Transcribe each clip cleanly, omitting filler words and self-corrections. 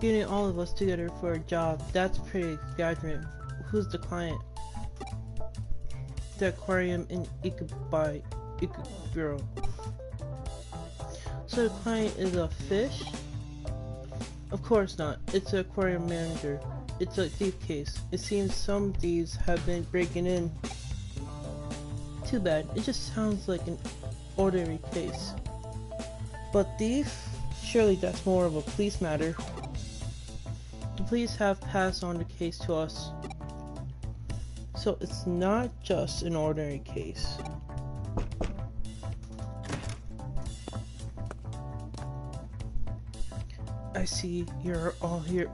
Getting all of us together for a job, that's pretty exaggerant. Who's the client? The aquarium in Ikeburo. So the client is a fish? Of course not. It's an aquarium manager. It's a thief case. It seems some thieves have been breaking in. Too bad. It just sounds like an ordinary case. But thief? Surely that's more of a police matter. The police have passed on the case to us. So it's not just an ordinary case. I see you're all here.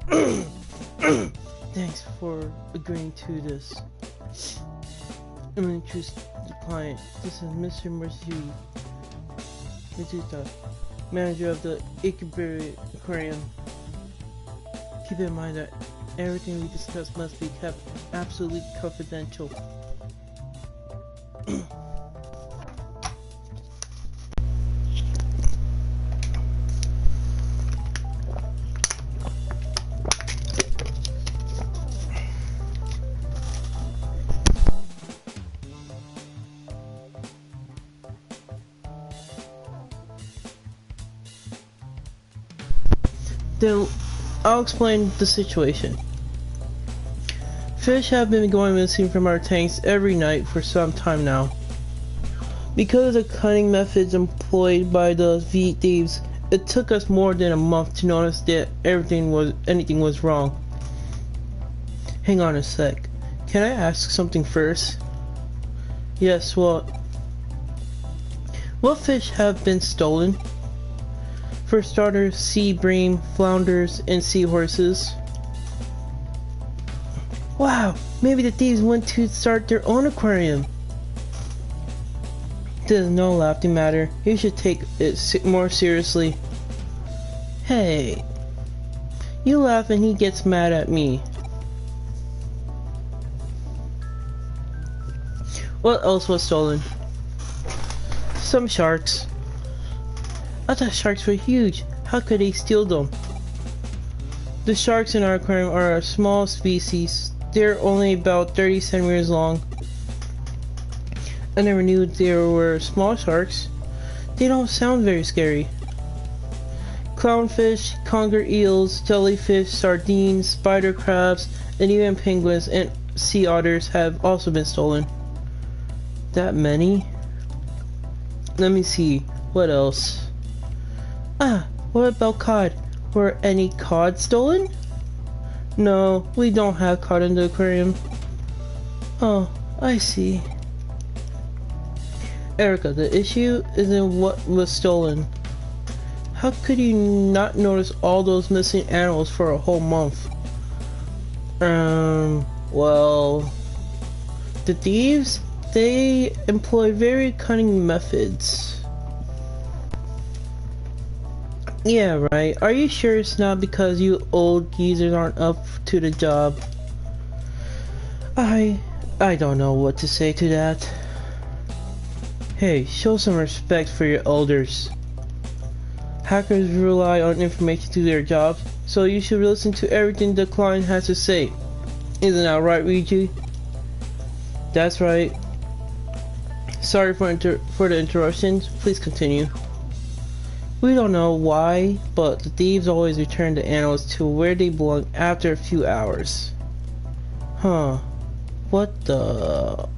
Thanks for agreeing to this. I'm going to introduce the client. This is Mr. Mitsuta, manager of the Ikeburo Aquarium. Keep in mind that everything we discuss must be kept absolutely confidential. Then I'll explain the situation. Fish have been going missing from our tanks every night for some time now. Because of the cunning methods employed by the thieves, it took us more than a month to notice that anything was wrong. Hang on a sec. Can I ask something first? Yes, what fish have been stolen? For starters, sea bream, flounders, and seahorses. Wow, maybe the thieves went to start their own aquarium. This is no laughing matter. You should take it more seriously. Hey, you laugh and he gets mad at me. What else was stolen? Some sharks. I thought sharks were huge. How could they steal them? The sharks in our aquarium are a small species. They're only about 30 centimeters long. I never knew there were small sharks. They don't sound very scary. Clownfish, conger eels, jellyfish, sardines, spider crabs, and even penguins and sea otters have also been stolen. That many? Let me see. What else? What about cod? Were any cod stolen? No, we don't have cod in the aquarium. Oh, I see. Erica, the issue isn't what was stolen. How could you not notice all those missing animals for a whole month? Well, the thieves, they employ very cunning methods. Yeah, right. Are you sure it's not because you old geezers aren't up to the job? I don't know what to say to that. Hey, show some respect for your elders. Hackers rely on information to do their jobs, so you should listen to everything the client has to say. Isn't that right, Luigi? That's right. Sorry for the interruptions. Please continue. We don't know why, but the thieves always return the animals to where they belong after a few hours. Huh. What the...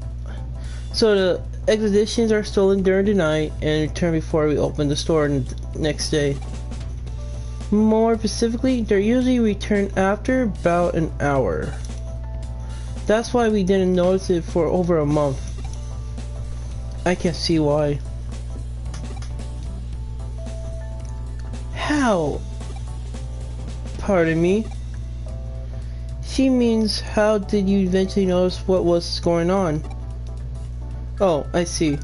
So the expeditions are stolen during the night and returned before we open the store the next day. More specifically, they're usually returned after about an hour. That's why we didn't notice it for over a month. I can't see why. How? Pardon me? She means, how did you eventually notice what was going on? Oh, I see.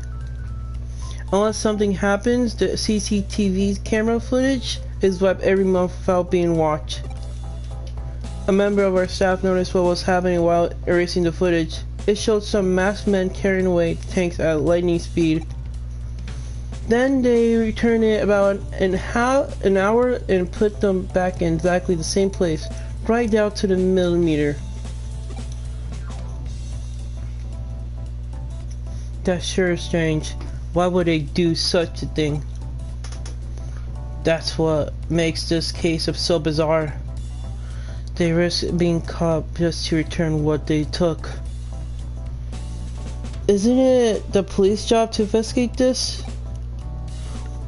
Unless something happens, the CCTV camera footage is wiped every month without being watched. A member of our staff noticed what was happening while erasing the footage. It showed some masked men carrying away tanks at lightning speed. Then they returned it about an hour and put them back in exactly the same place, right down to the millimeter. That's sure strange. Why would they do such a thing? That's what makes this case so bizarre. They risk being caught just to return what they took. Isn't it the police job to investigate this?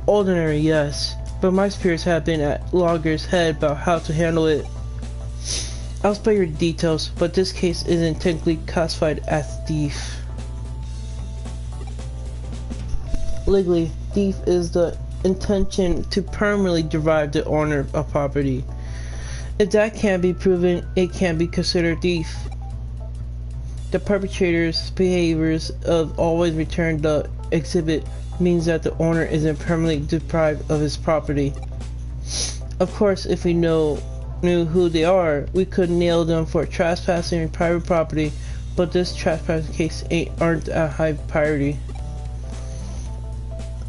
Ordinary, yes, but my fears have been at loggerheads about how to handle it. I'll spare your details, but this case isn't technically classified as thief. Legally, thief is the intention to permanently deprive the owner of property. If that can't be proven, it can't be considered thief. The perpetrator's behaviors of always return the exhibit means that the owner isn't permanently deprived of his property. Of course, if we knew who they are, we could nail them for trespassing in private property, but this trespassing case aren't a high priority.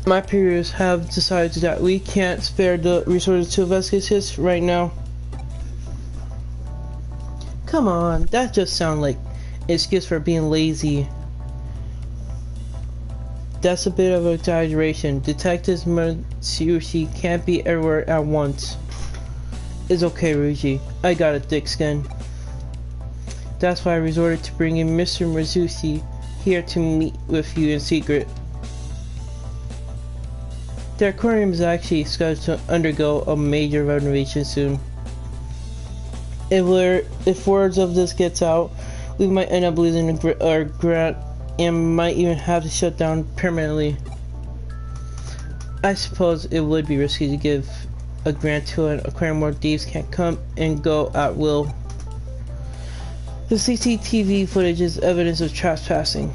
My peers have decided that we can't spare the resources to investigate this right now. Come on, that just sounds like an excuse for being lazy. That's a bit of an exaggeration. Detectives Matsushi can't be everywhere at once. It's okay, Ryuji. I got a thick skin. That's why I resorted to bringing Mr. Matsushi here to meet with you in secret. The aquarium is actually scheduled to undergo a major renovation soon. If words of this gets out, we might end up losing our grant and might even have to shut down permanently. I suppose it would be risky to give a grant to an aquarium where thieves can't come and go at will. The CCTV footage is evidence of trespassing.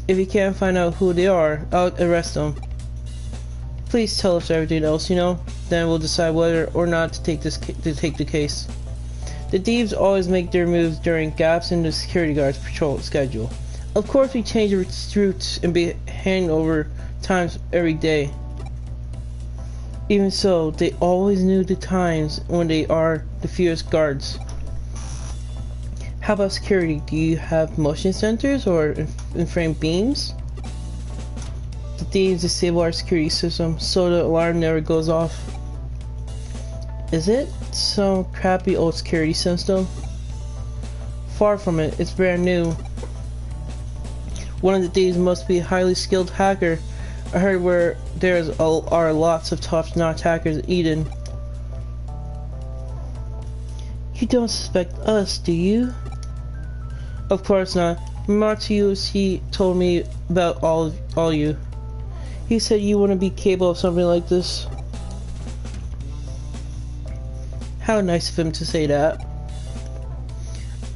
If you can't find out who they are, I'll arrest them. Please tell us everything else you know, then we'll decide whether or not to take the case. The thieves always make their moves during gaps in the security guard's patrol schedule. Of course we change routes and be hangover times every day. Even so, they always knew the times when they are the fewest guards. How about security? Do you have motion sensors or in-frame beams? The thieves disable our security system so the alarm never goes off. Is it some crappy old security system? Far from it, it's brand new. One of the thieves must be a highly skilled hacker. I heard where are lots of top-notch hackers in Eden. You don't suspect us, do you? Of course not. Matsuyoshi told me about all you. He said you wouldn't be capable of something like this. How nice of him to say that.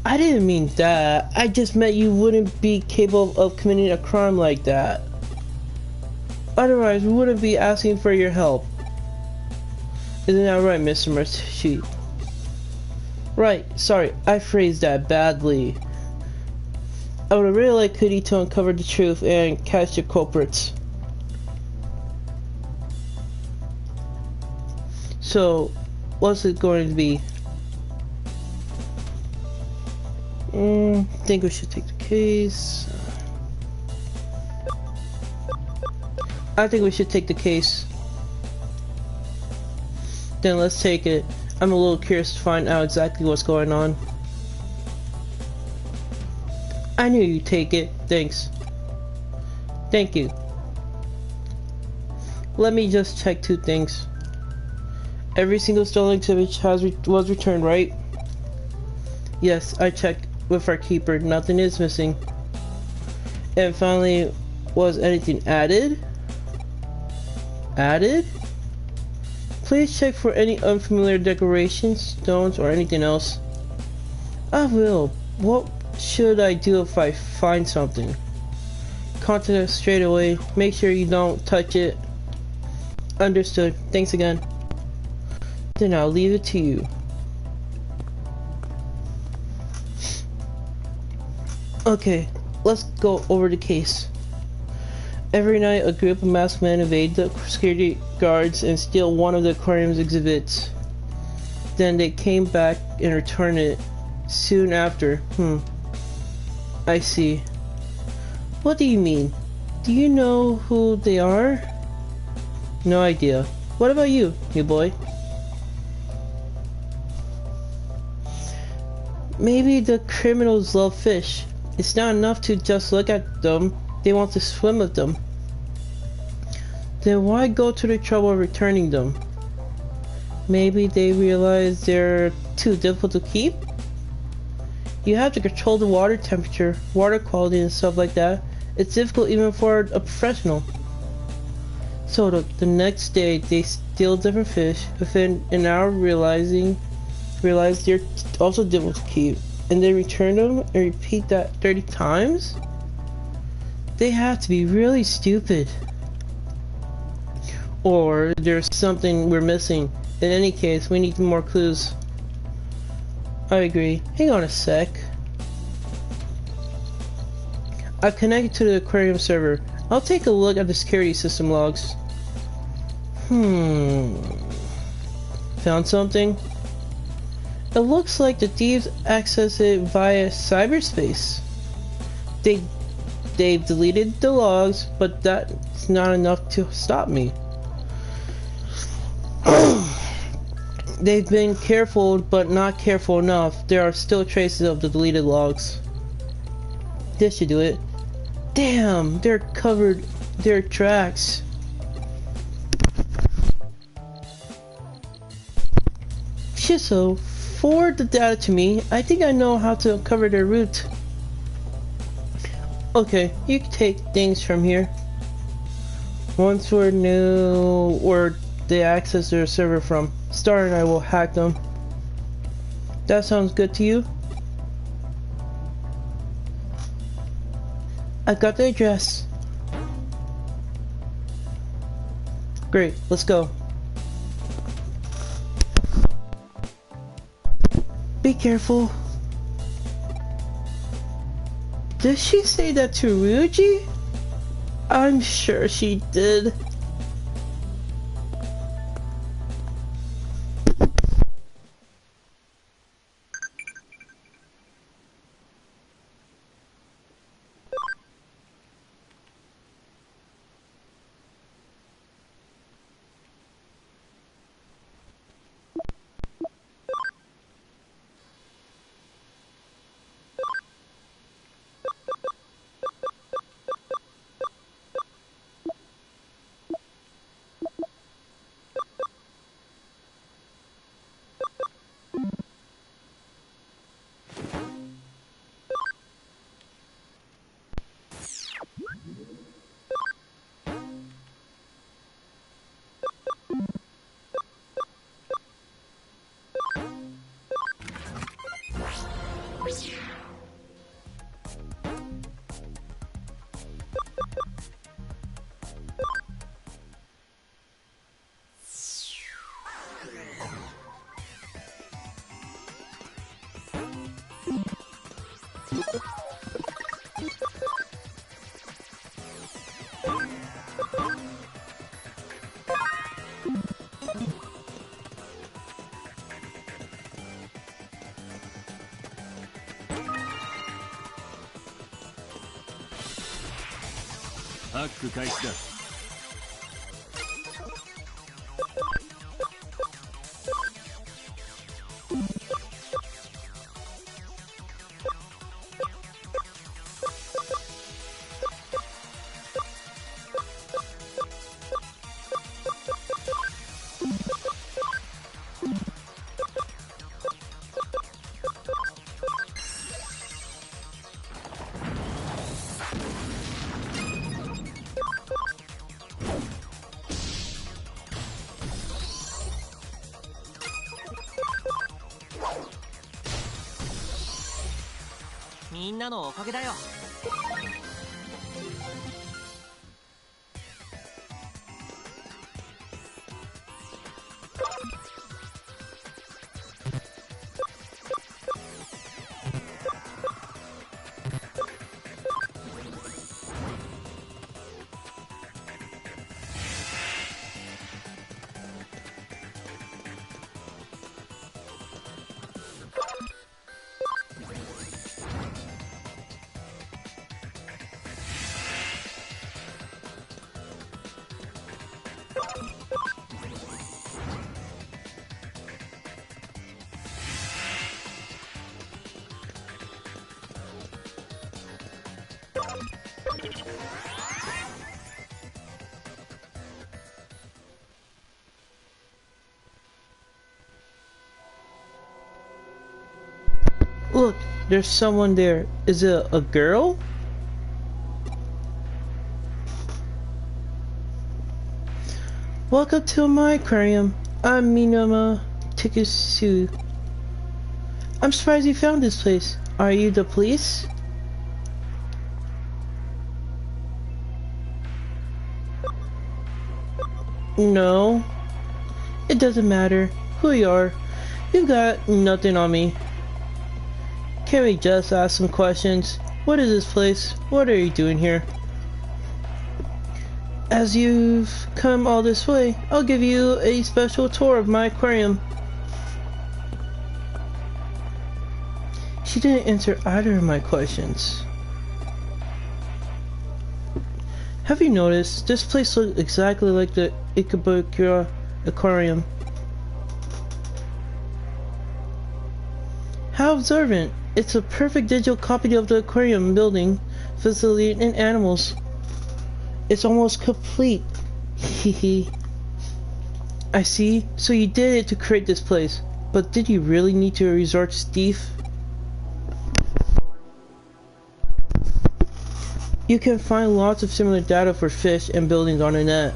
I didn't mean that. I just meant you wouldn't be capable of committing a crime like that. Otherwise, we wouldn't be asking for your help. Isn't that right, Mr. Matsuyoshi? Right, sorry, I phrased that badly. I would really like Cootie to uncover the truth and catch the culprits. So, what's it going to be? Think we should take the case. I think we should take the case. Then let's take it. I'm a little curious to find out exactly what's going on. I knew you'd take it. Thanks. Thank you. Let me just check two things. Every single stolen exhibit was returned, right? Yes, I checked with our keeper. Nothing is missing. And finally, was anything added? Added? Please check for any unfamiliar decorations, stones, or anything else. I will. What should I do if I find something? Contact us straight away. Make sure you don't touch it. Understood. Thanks again. Then I'll leave it to you. Okay, let's go over the case. Every night, a group of masked men evade the security guards and steal one of the aquarium's exhibits. Then they came back and returned it soon after. I see. What do you mean? Do you know who they are? No idea. What about you, new boy? Maybe the criminals love fish. It's not enough to just look at them. They want to swim with them. Then why go to the trouble of returning them? Maybe they realize they're too difficult to keep? You have to control the water temperature, water quality and stuff like that. It's difficult even for a professional. So the next day they steal different fish. Within an hour realize they're also difficult to keep. And they return them and repeat that 30 times? They have to be really stupid. Or there's something we're missing. In any case, we need more clues. I agree. Hang on a sec. I've connected to the aquarium server. I'll take a look at the security system logs. Found something? It looks like the thieves access it via cyberspace. They've deleted the logs, but that's not enough to stop me. They've been careful, but not careful enough. There are still traces of the deleted logs. This should do it. Damn, they're covered their tracks. Shiso, forward the data to me. I think I know how to uncover their route. Okay, you can take things from here. Once we know where they access their server from, Star and I will hack them. That sounds good to you? I got the address. Great, let's go. Be careful. Did she say that to Ryuji? I'm sure she did.ハック開始だ。みんなのおかげだよ。Look, there's someone there. Is it a girl? Welcome to my aquarium. I'm Minama Tikusu. I'm surprised you found this place. Are you the police? No. It doesn't matter who you are. You've got nothing on me. Can we just ask some questions? What is this place? What are you doing here? As you've come all this way, I'll give you a special tour of my aquarium. She didn't answer either of my questions. Have you noticed? This place looks exactly like the Ikebukuro aquarium. How observant! It's a perfect digital copy of the aquarium building, facility, and animals. It's almost complete. Hehe. I see. So you did it to create this place. But did you really need to resort to thief? You can find lots of similar data for fish and buildings on the net.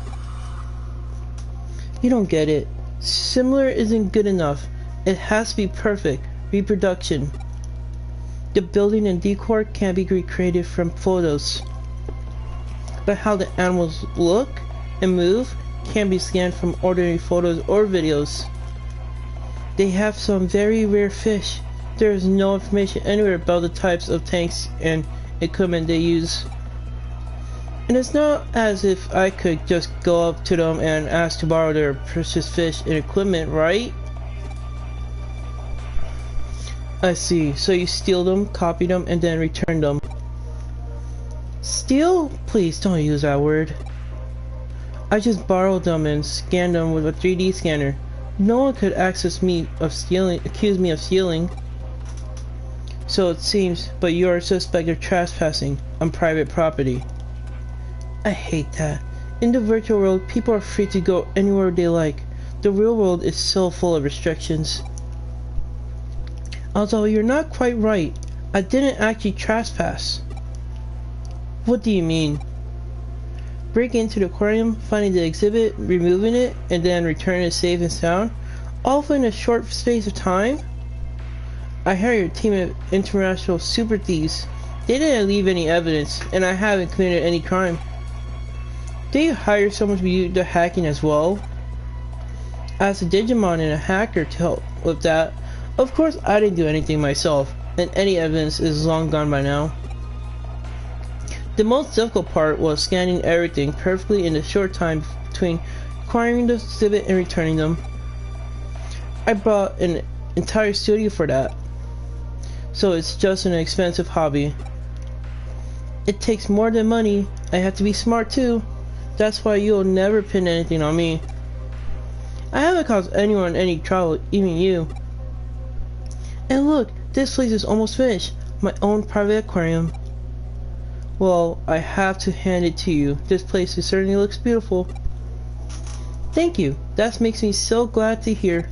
You don't get it. Similar isn't good enough. It has to be perfect. Reproduction. The building and decor can be recreated from photos. But how the animals look and move can be scanned from ordinary photos or videos. They have some very rare fish. There is no information anywhere about the types of tanks and equipment they use. And it's not as if I could just go up to them and ask to borrow their precious fish and equipment, right? I see. So you steal them, copy them, and then return them. Steal? Please don't use that word. I just borrowed them and scanned them with a 3D scanner. No one could accuse me of stealing. So it seems, but you are a suspect of trespassing on private property. I hate that. In the virtual world, people are free to go anywhere they like. The real world is so full of restrictions. Although you're not quite right, I didn't actually trespass. What do you mean? Break into the aquarium, finding the exhibit, removing it, and then returning it safe and sound, all within a short space of time? I hired a team of international super thieves. They didn't leave any evidence, and I haven't committed any crime. Did you hire someone to do the hacking as well? As a Digimon and a hacker to help with that. Of course I didn't do anything myself, and any evidence is long gone by now. The most difficult part was scanning everything perfectly in the short time between acquiring the exhibit and returning them. I bought an entire studio for that, so it's just an expensive hobby. It takes more than money. I have to be smart too. That's why you'll never pin anything on me. I haven't caused anyone any trouble, even you. And look, this place is almost finished. My own private aquarium. Well, I have to hand it to you. This place certainly looks beautiful. Thank you. That makes me so glad to hear.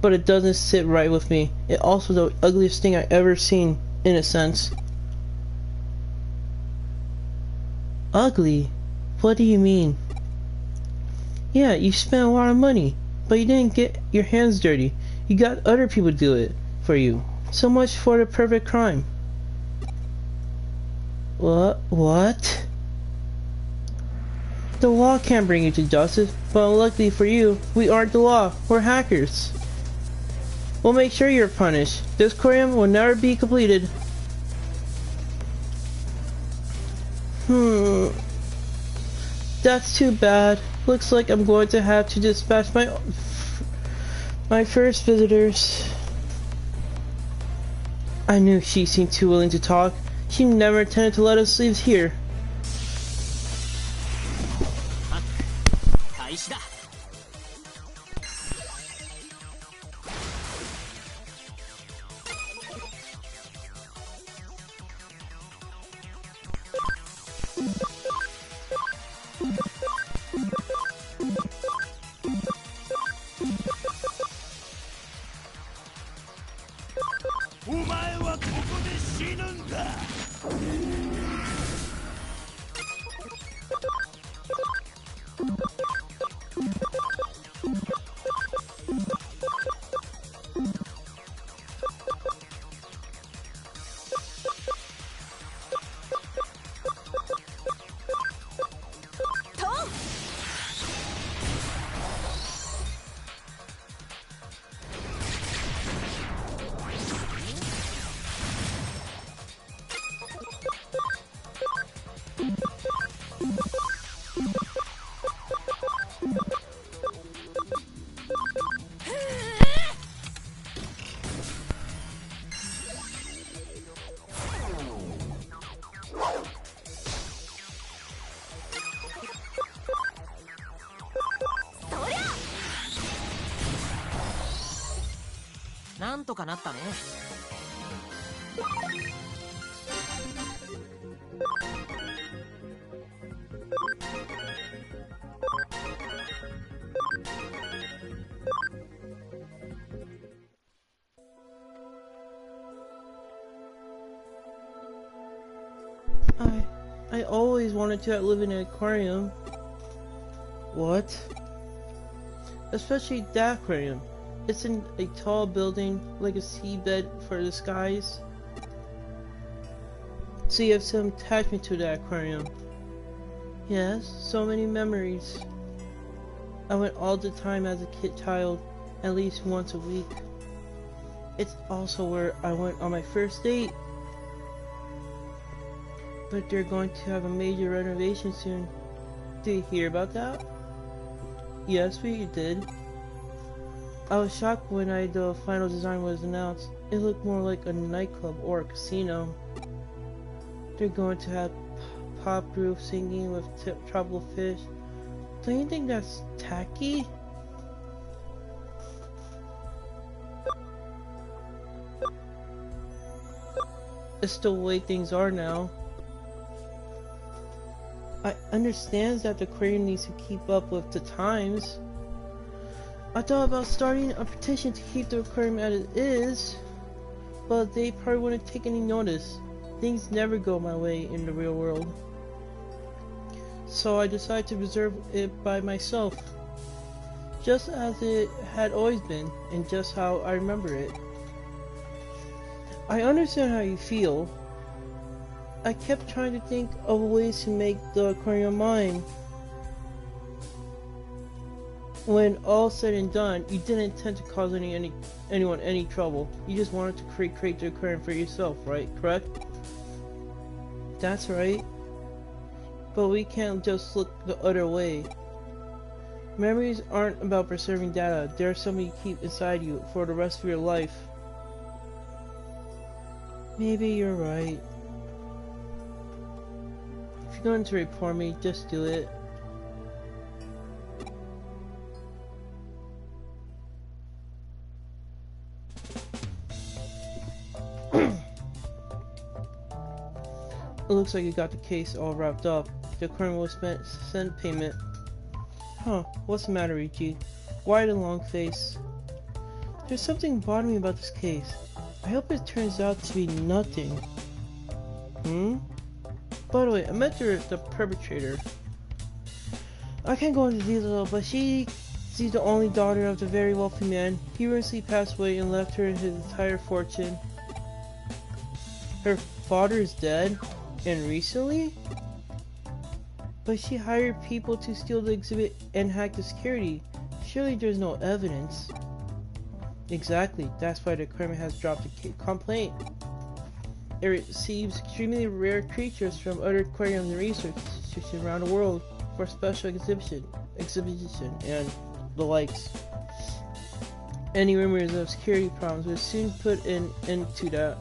But it doesn't sit right with me. It also the ugliest thing I've ever seen, in a sense. Ugly? What do you mean? Yeah, you spent a lot of money, but you didn't get your hands dirty. You got other people to do it for you. So much for the perfect crime. What? The law can't bring you to justice, but unluckily for you, we aren't the law. We're hackers. We'll make sure you're punished. This aquarium will never be completed. That's too bad. Looks like I'm going to have to dispatch my first visitors. I knew she seemed too willing to talk. She never intended to let us leave here. なんとかなったね。I always wanted to live in an aquarium. What? Especially that aquarium. It's in a tall building, like a seabed for the skies. So you have some attachment to that aquarium. Yes, so many memories. I went all the time as a child, at least once a week. It's also where I went on my first date. But they're going to have a major renovation soon. Did you hear about that? Yes, we did. I was shocked when the final design was announced. It looked more like a nightclub or a casino. They're going to have pop roof singing with tropical fish. Don't you think that's tacky? It's the way things are now. I understand that the aquarium needs to keep up with the times. I thought about starting a petition to keep the aquarium as it is, but they probably wouldn't take any notice. Things never go my way in the real world. So I decided to preserve it by myself, just as it had always been, and just how I remember it. I understand how you feel. I kept trying to think of ways to make the aquarium mine. When all said and done, you didn't intend to cause anyone any trouble. You just wanted to create the aquarium for yourself, right? Correct? That's right. But we can't just look the other way. Memories aren't about preserving data. They're something you keep inside you for the rest of your life. Maybe you're right. If you're going to report me, just do it. It looks like you got the case all wrapped up. The aquarium will send payment. Huh, what's the matter, Ichi? Why the long face? There's something bothering me about this case. I hope it turns out to be nothing. By the way, I met the perpetrator. I can't go into detail, but she's the only daughter of the very wealthy man. He recently passed away and left her his entire fortune. Her father is dead? And recently? But she hired people to steal the exhibit and hack the security. Surely there's no evidence. Exactly, that's why the aquarium has dropped a complaint. It receives extremely rare creatures from other aquariums and research institutions around the world for special exhibition and the likes. Any rumors of security problems will soon put an end to that.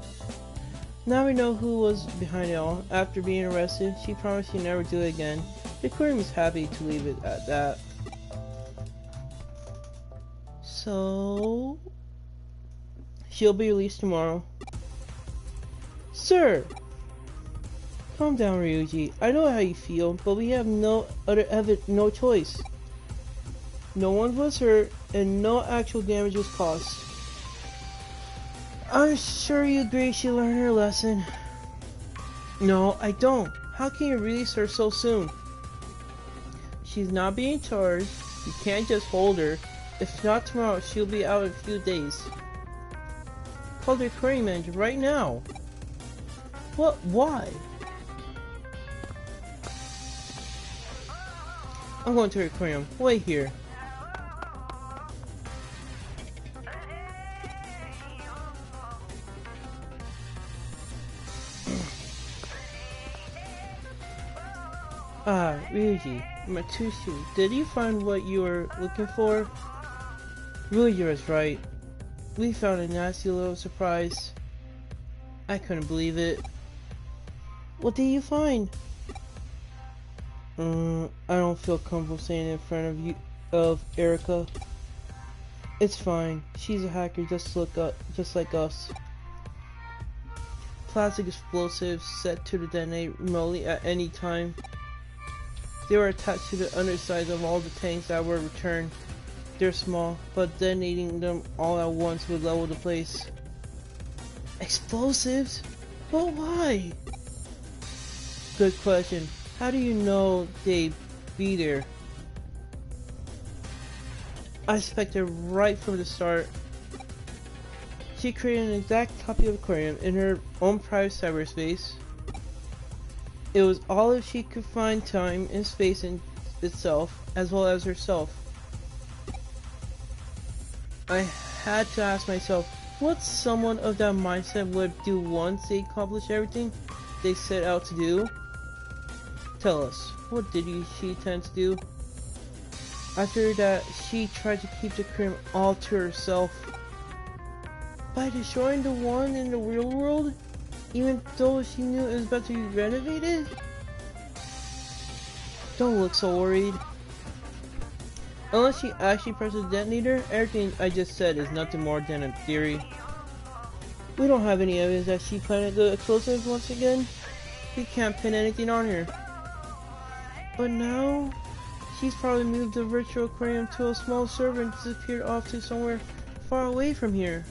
Now we know who was behind it all. After being arrested, she promised she'd never do it again. The aquarium is happy to leave it at that. So she'll be released tomorrow. Sir! Calm down, Ryuji. I know how you feel, but we have no choice. No one was hurt, and no actual damage was caused. I'm sure you agree she learned her lesson. No, I don't. How can you release her so soon? She's not being charged. You can't just hold her. If not tomorrow, she'll be out in a few days. Call the aquarium manager right now. What? Why? I'm going to the aquarium. Wait here. Ah, Ryuji, Matsushi, did you find what you were looking for? Ryuji was right. We found a nasty little surprise. I couldn't believe it. What did you find? I don't feel comfortable saying it in front of you, of Erica. It's fine. She's a hacker just like us. Plastic explosives set to detonate remotely at any time. They were attached to the undersides of all the tanks that were returned. They're small, but detonating them all at once would level the place. Explosives? But why? Good question. How do you know they'd be there? I suspected right from the start. She created an exact copy of Aquarium in her own private cyberspace. It was all if she could find time and space in itself, as well as herself. I had to ask myself what someone of that mindset would do once they accomplish everything they set out to do. Tell us, what did she tend to do? After that, she tried to keep the Aquarium all to herself. By destroying the one in the real world, even though she knew it was about to be renovated? Don't look so worried. Unless she actually pressed the detonator, everything I just said is nothing more than a theory. We don't have any evidence that she planted the explosives once again. We can't pin anything on her. But now, she's probably moved the virtual aquarium to a small server and disappeared off to somewhere far away from here.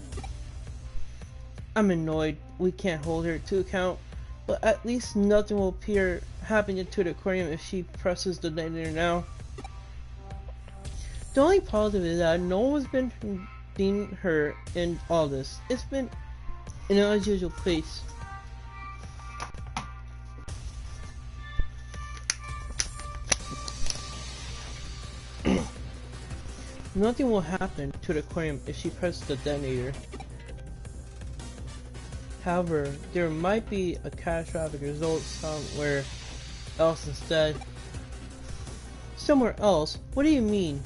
I'm annoyed we can't hold her to account, but at least nothing will happen to the aquarium if she presses the detonator now. The only positive is that no one's been being hurt in all this. It's been an unusual place. Nothing will happen to the aquarium if she presses the detonator. However, there might be a catastrophic result somewhere else instead. Somewhere else? What do you mean?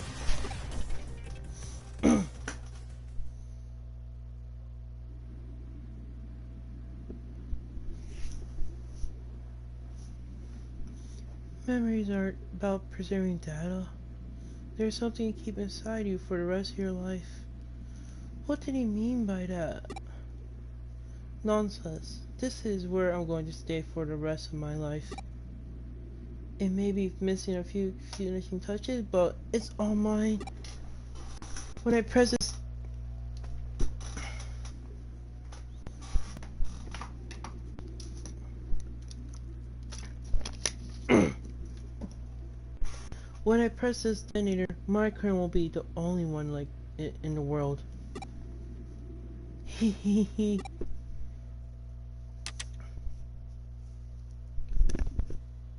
Memories aren't about preserving data. There's something you keep inside you for the rest of your life. What did he mean by that? Nonsense. This is where I'm going to stay for the rest of my life. It may be missing a few finishing touches, but it's all mine. When I press this... When I press this detonator, my current will be the only one like it in the world. Hehehe.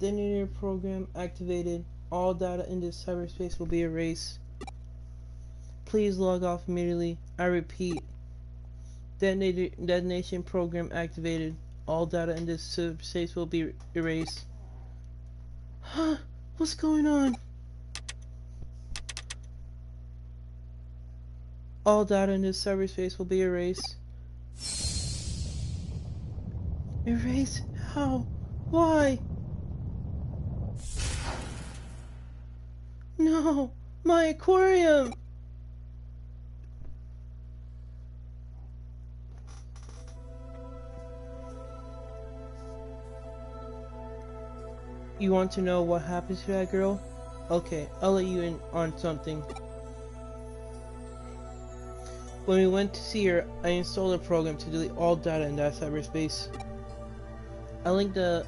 Detonator program activated. All data in this cyberspace will be erased. Please log off immediately. I repeat. Detonation program activated. All data in this cyberspace will be erased. Huh? What's going on? All data in this cyberspace will be erased. Erased? How? Why? No! My aquarium! You want to know what happens to that girl? Okay, I'll let you in on something. When we went to see her, I installed a program to delete all data in that cyberspace. I linked the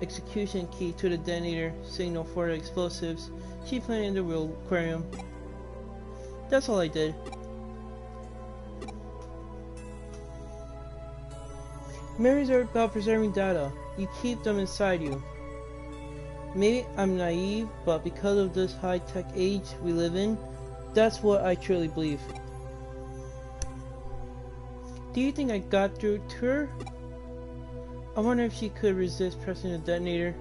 execution key to the detonator signal for the explosives she planted in the real aquarium. That's all I did. Memories are about preserving data. You keep them inside you. Maybe I'm naive, but because of this high-tech age we live in, that's what I truly believe. Do you think I got through to her? I wonder if she could resist pressing the detonator.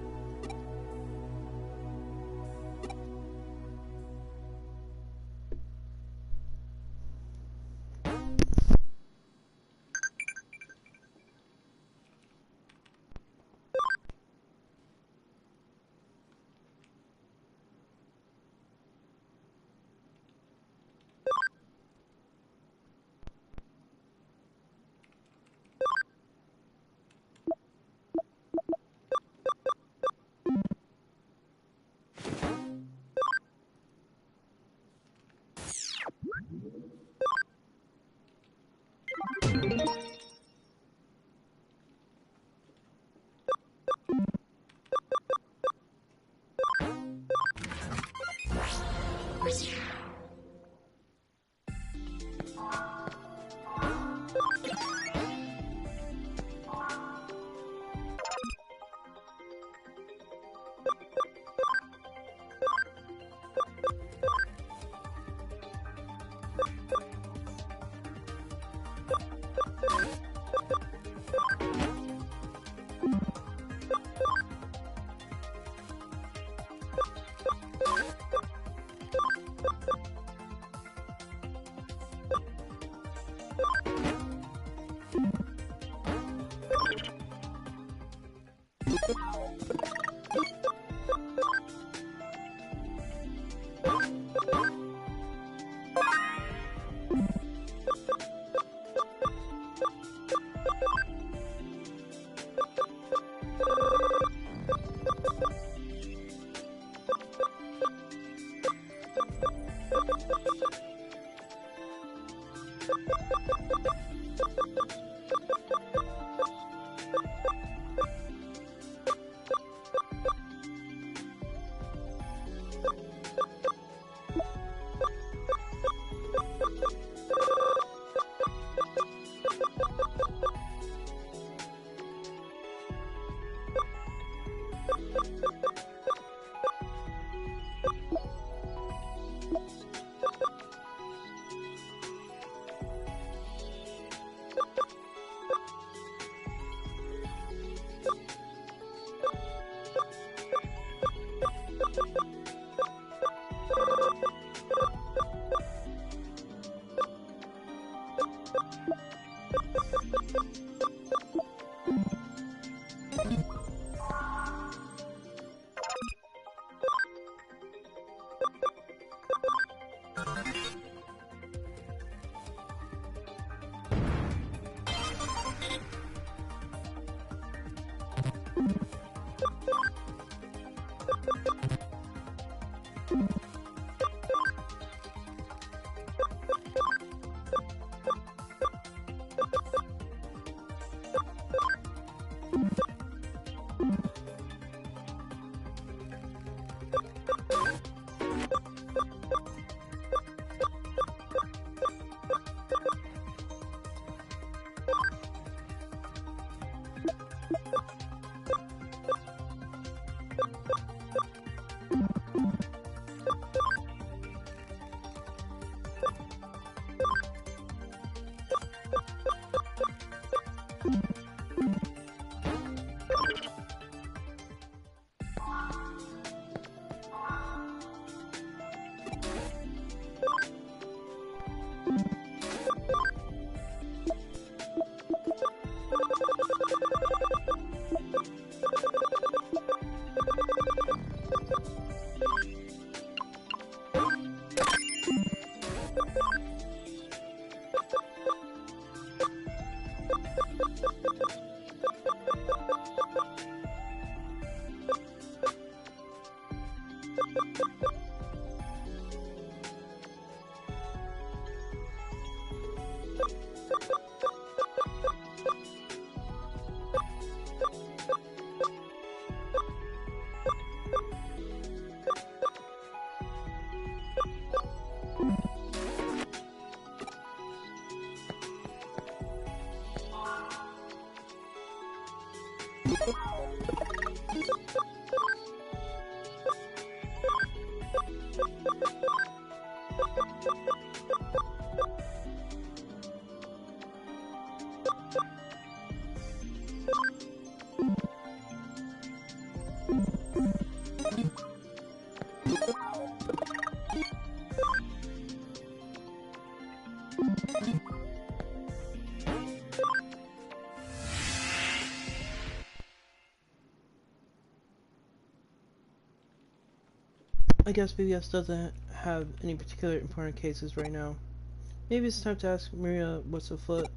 I guess BBS doesn't have any particular important cases right now. Maybe it's time to ask Maria what's afoot.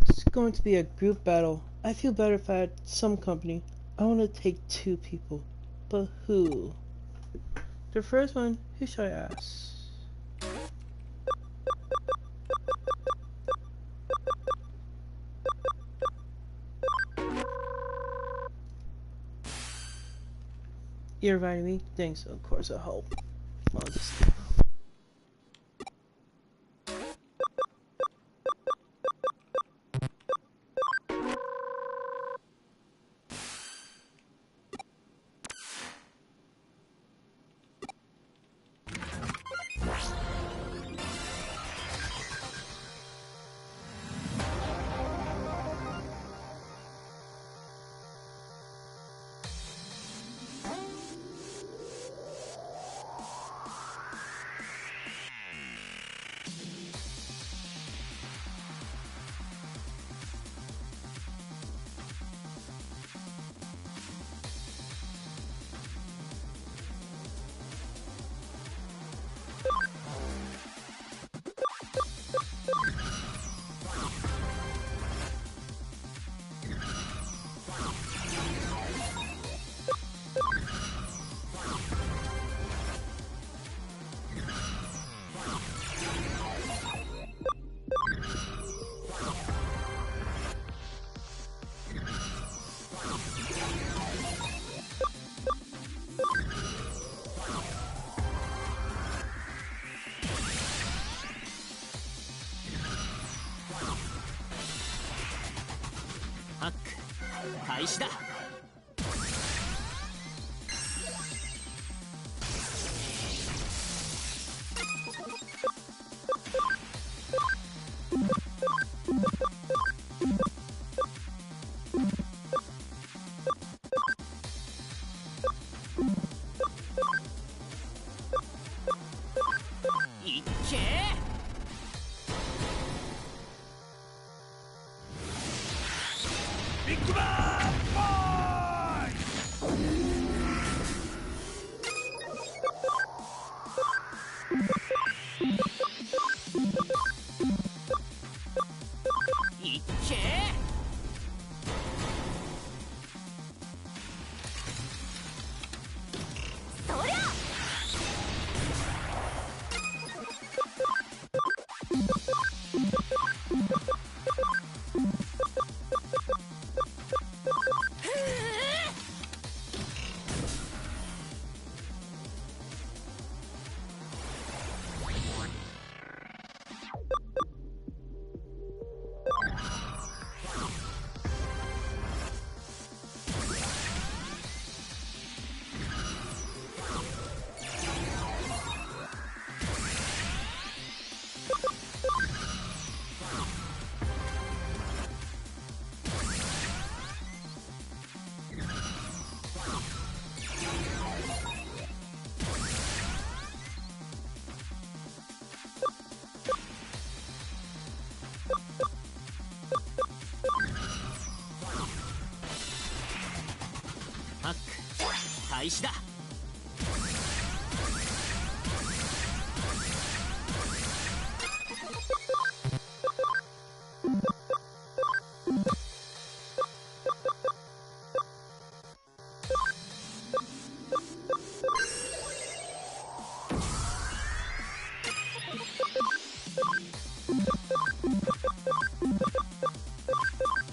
It's going to be a group battle. I feel better if I had some company. I want to take 2 people. But who? The first one, who should I ask? You're inviting me? Thanks, of course I'll help. I'll just...ハック開始だ。いっけー。ビッグバンボーイ。いっけー。そりゃ。ハック開始だ。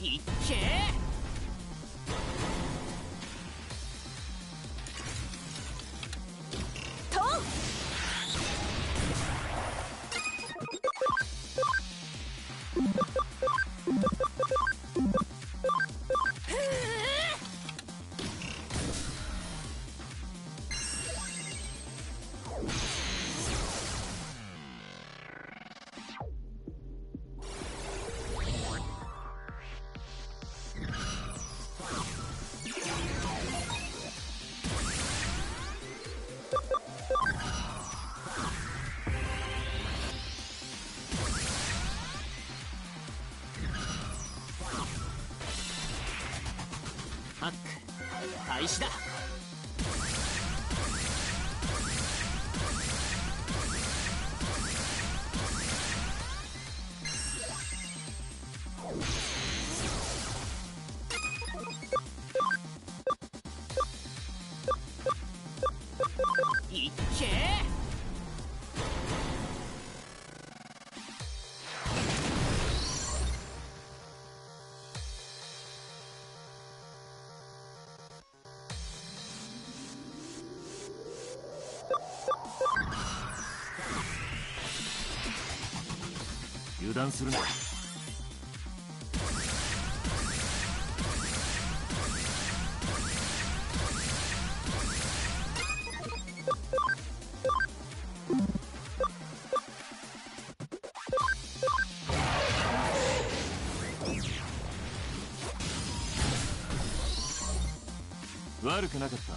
いっけー。ハック開始だ。油断するな。悪くなかった。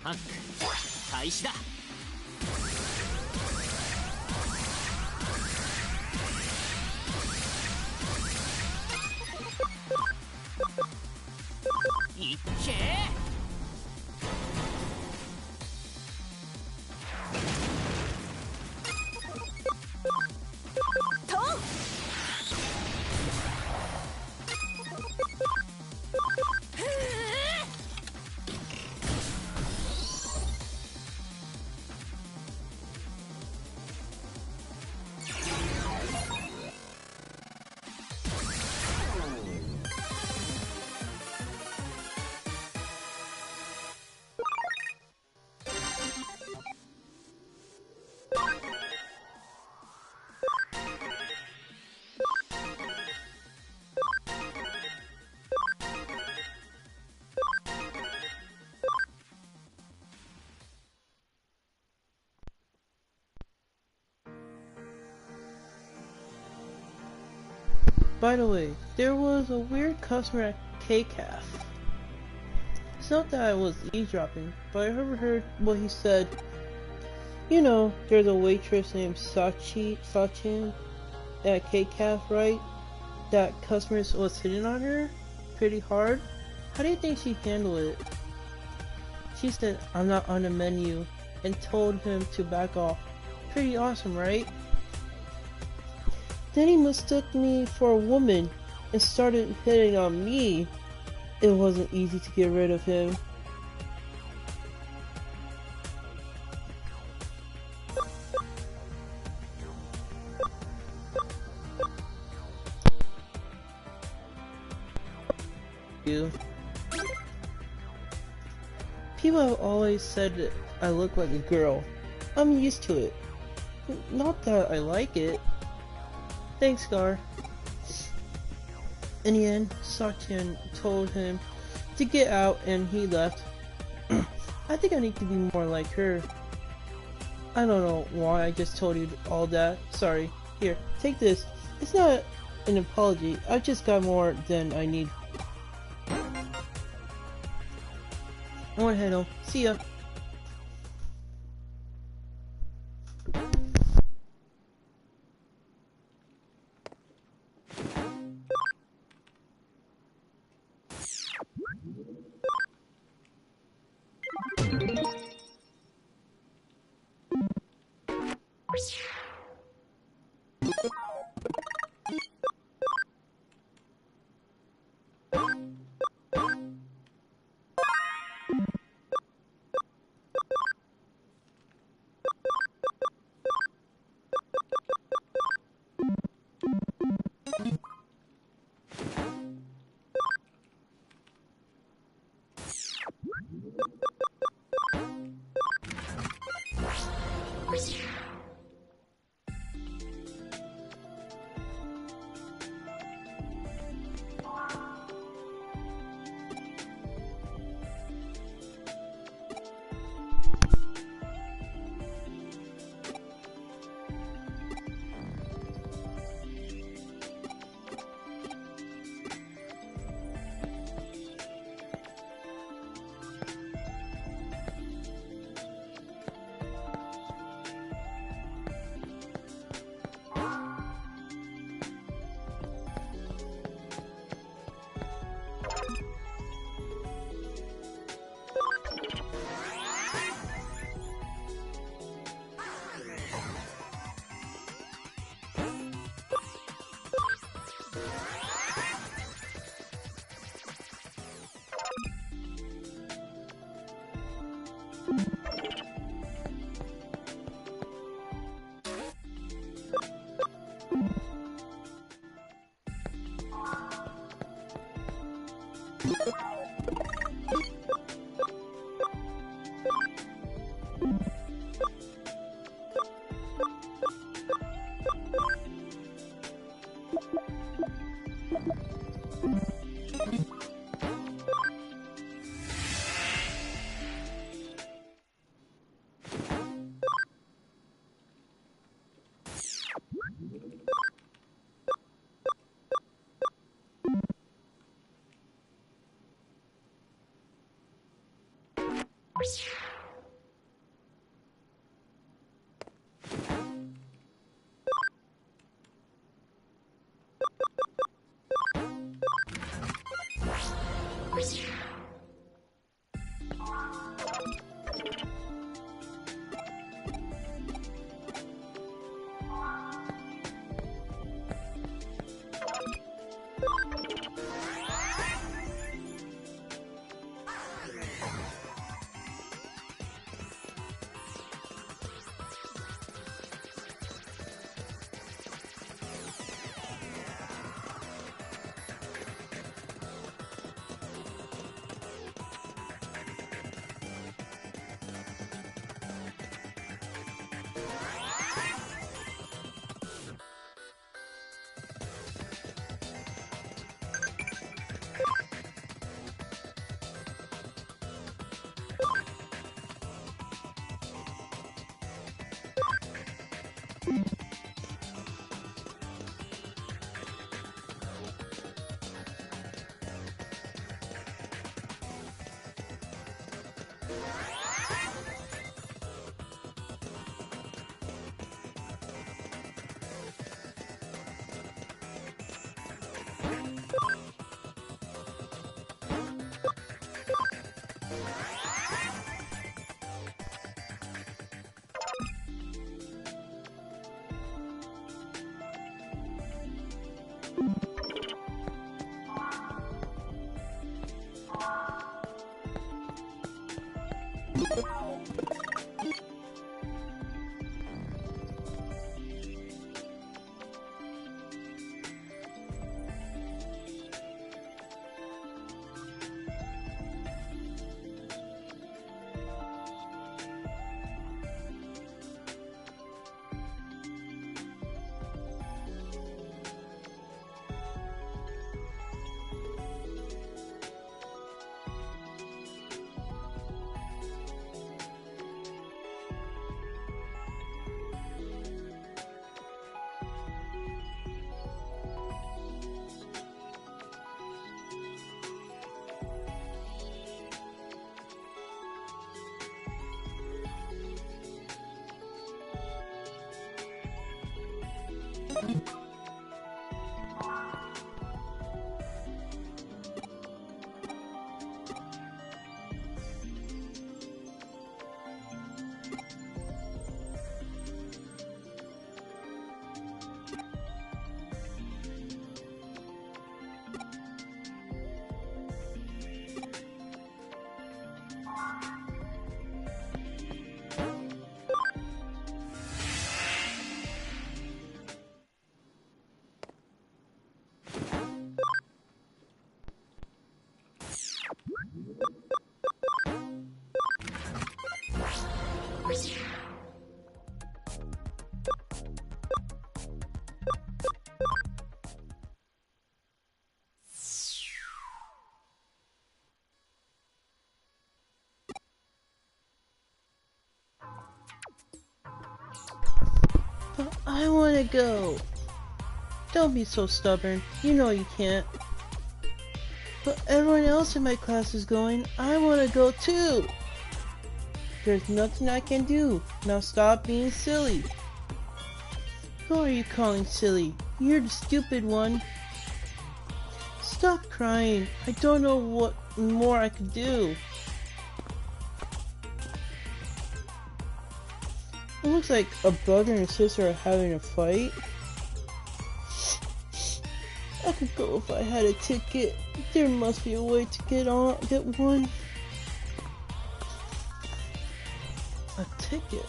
ハック開始だ。いっけーとBy the way, there was a weird customer at KCAF. It's not that I was eavesdropping, but I overheard what he said. You know, there's a waitress named Sachin at KCAF, right? That customers was hitting on her pretty hard. How do you think she handled it? She said, "I'm not on the menu," and told him to back off. Pretty awesome, right? Then he mistook me for a woman and started hitting on me. It wasn't easy to get rid of him. People have always said that I look like a girl. I'm used to it. Not that I like it. Thanks, Gar. In the end, Sachin told him to get out and he left. I think I need to be more like her. I don't know why I just told you all that. Sorry. Here, take this. It's not an apology. I just got more than I need. I wanna head home. See ya. But I wanna go. Don't be so stubborn. You know you can't. But everyone else in my class is going. I wanna go too. There's nothing I can do. Now stop being silly. Who are you calling silly? You're the stupid one. Stop crying. I don't know what more I could do. It looks like a brother and sister are having a fight. I could go if I had a ticket. There must be a way to get one. A ticket?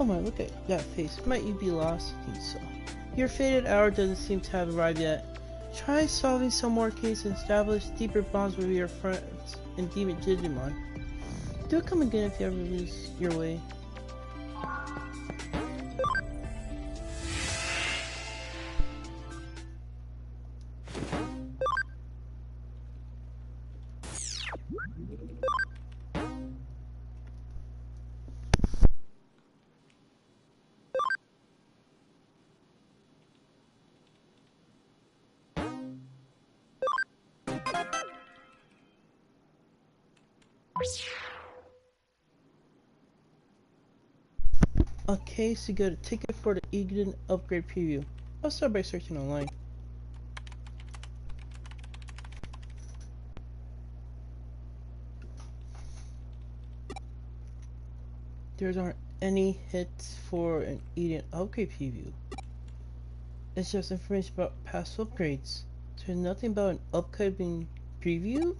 Oh my, look at that face. Might you be lost? I think so. Your fated hour doesn't seem to have arrived yet. Try solving some more cases and establish deeper bonds with your friends in Digimon. Do come again if you ever lose your way. Okay, so you got a ticket for the ep9 upgrade preview. I'll start by searching online. There aren't any hits for an ep9 upgrade preview. It's just information about past upgrades. There's nothing about an upcoming preview?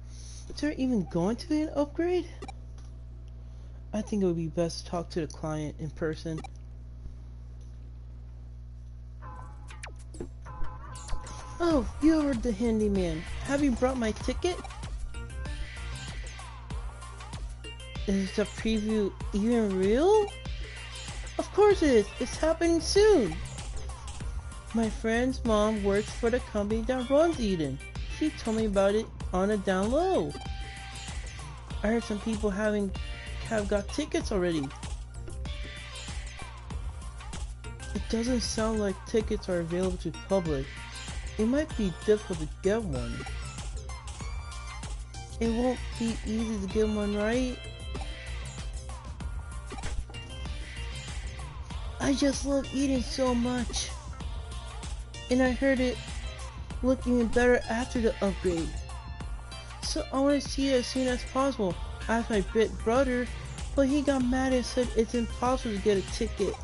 Is there even going to be an upgrade? I think it would be best to talk to the client in person. Oh, you are the handyman. Have you brought my ticket? Is the preview even real? Of course it is. It's happening soon. My friend's mom works for the company that runs ep9. She told me about it on a down low. I heard some people have got tickets already. It doesn't sound like tickets are available to the public. It might be difficult to get one. It won't be easy to get one, right? I just love ep9 so much. And I heard it looked even better after the upgrade. So I want to see it as soon as possible. I asked my big brother, but he got mad and said it's impossible to get a ticket.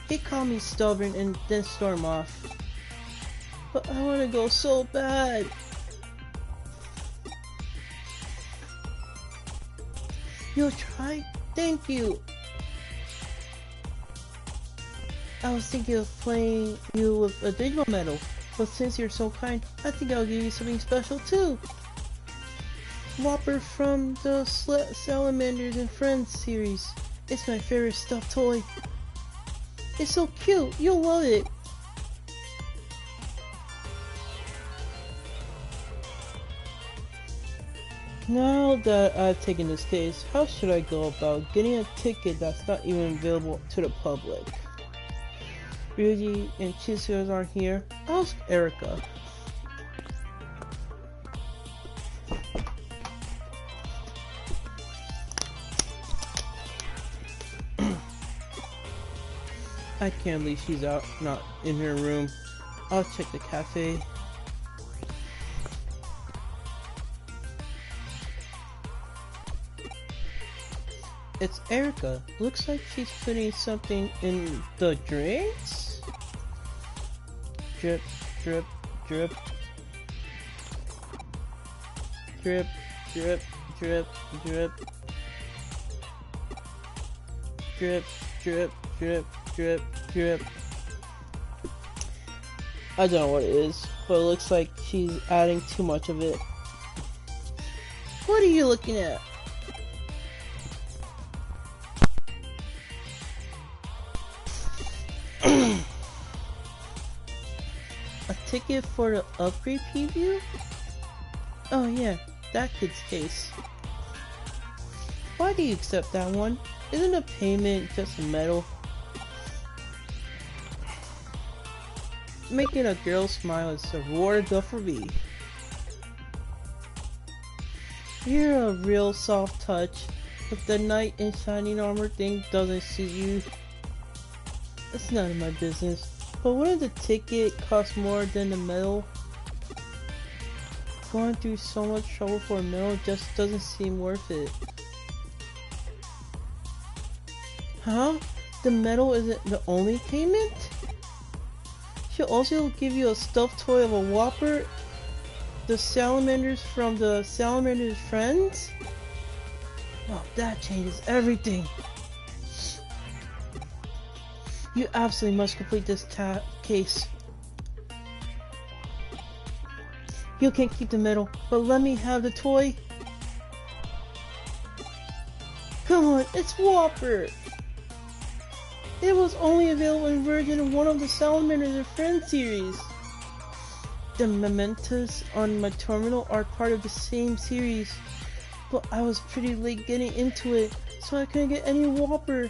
He called me stubborn and then stormed off. But I want to go so bad. You'll try? Thank you. I was thinking of playing you with a Digimon medal, but since you're so kind, I think I'll give you something special too. Whopper from the Salamanders and Friends series. It's my favorite stuffed toy. It's so cute, you'll love it. Now that I've taken this case, how should I go about getting a ticket that's not even available to the public? Ryuji and Chisuya aren't here. Ask Erica. I can't believe she's out, not in her room. I'll check the cafe. It's Erica. Looks like she's putting something in the drinks? Drip, drip, drip. Drip, drip, drip, drip. Drip, drip, drip, drip, drip. I don't know what it is, but it looks like she's adding too much of it. What are you looking at? A ticket for the upgrade preview? Oh yeah, that kid's case. Why do you accept that one? Isn't a payment just a medal? Making a girl smile is a reward enough for me. You're a real soft touch. If the knight in shining armor thing doesn't suit you, it's none of my business. But wouldn't the ticket cost more than the medal? Going through so much trouble for a medal just doesn't seem worth it. Huh? The medal isn't the only payment? She'll also give you a stuffed toy of a Whopper, the salamanders from the Salamanders Friends? Well, that changes everything. You absolutely must complete this case. You can keep the medal, but let me have the toy. Come on, it's Whopper! It was only available in version 1 of the Salamanders and Friends series. The mementos on my terminal are part of the same series, but I was pretty late getting into it, so I couldn't get any Whooper.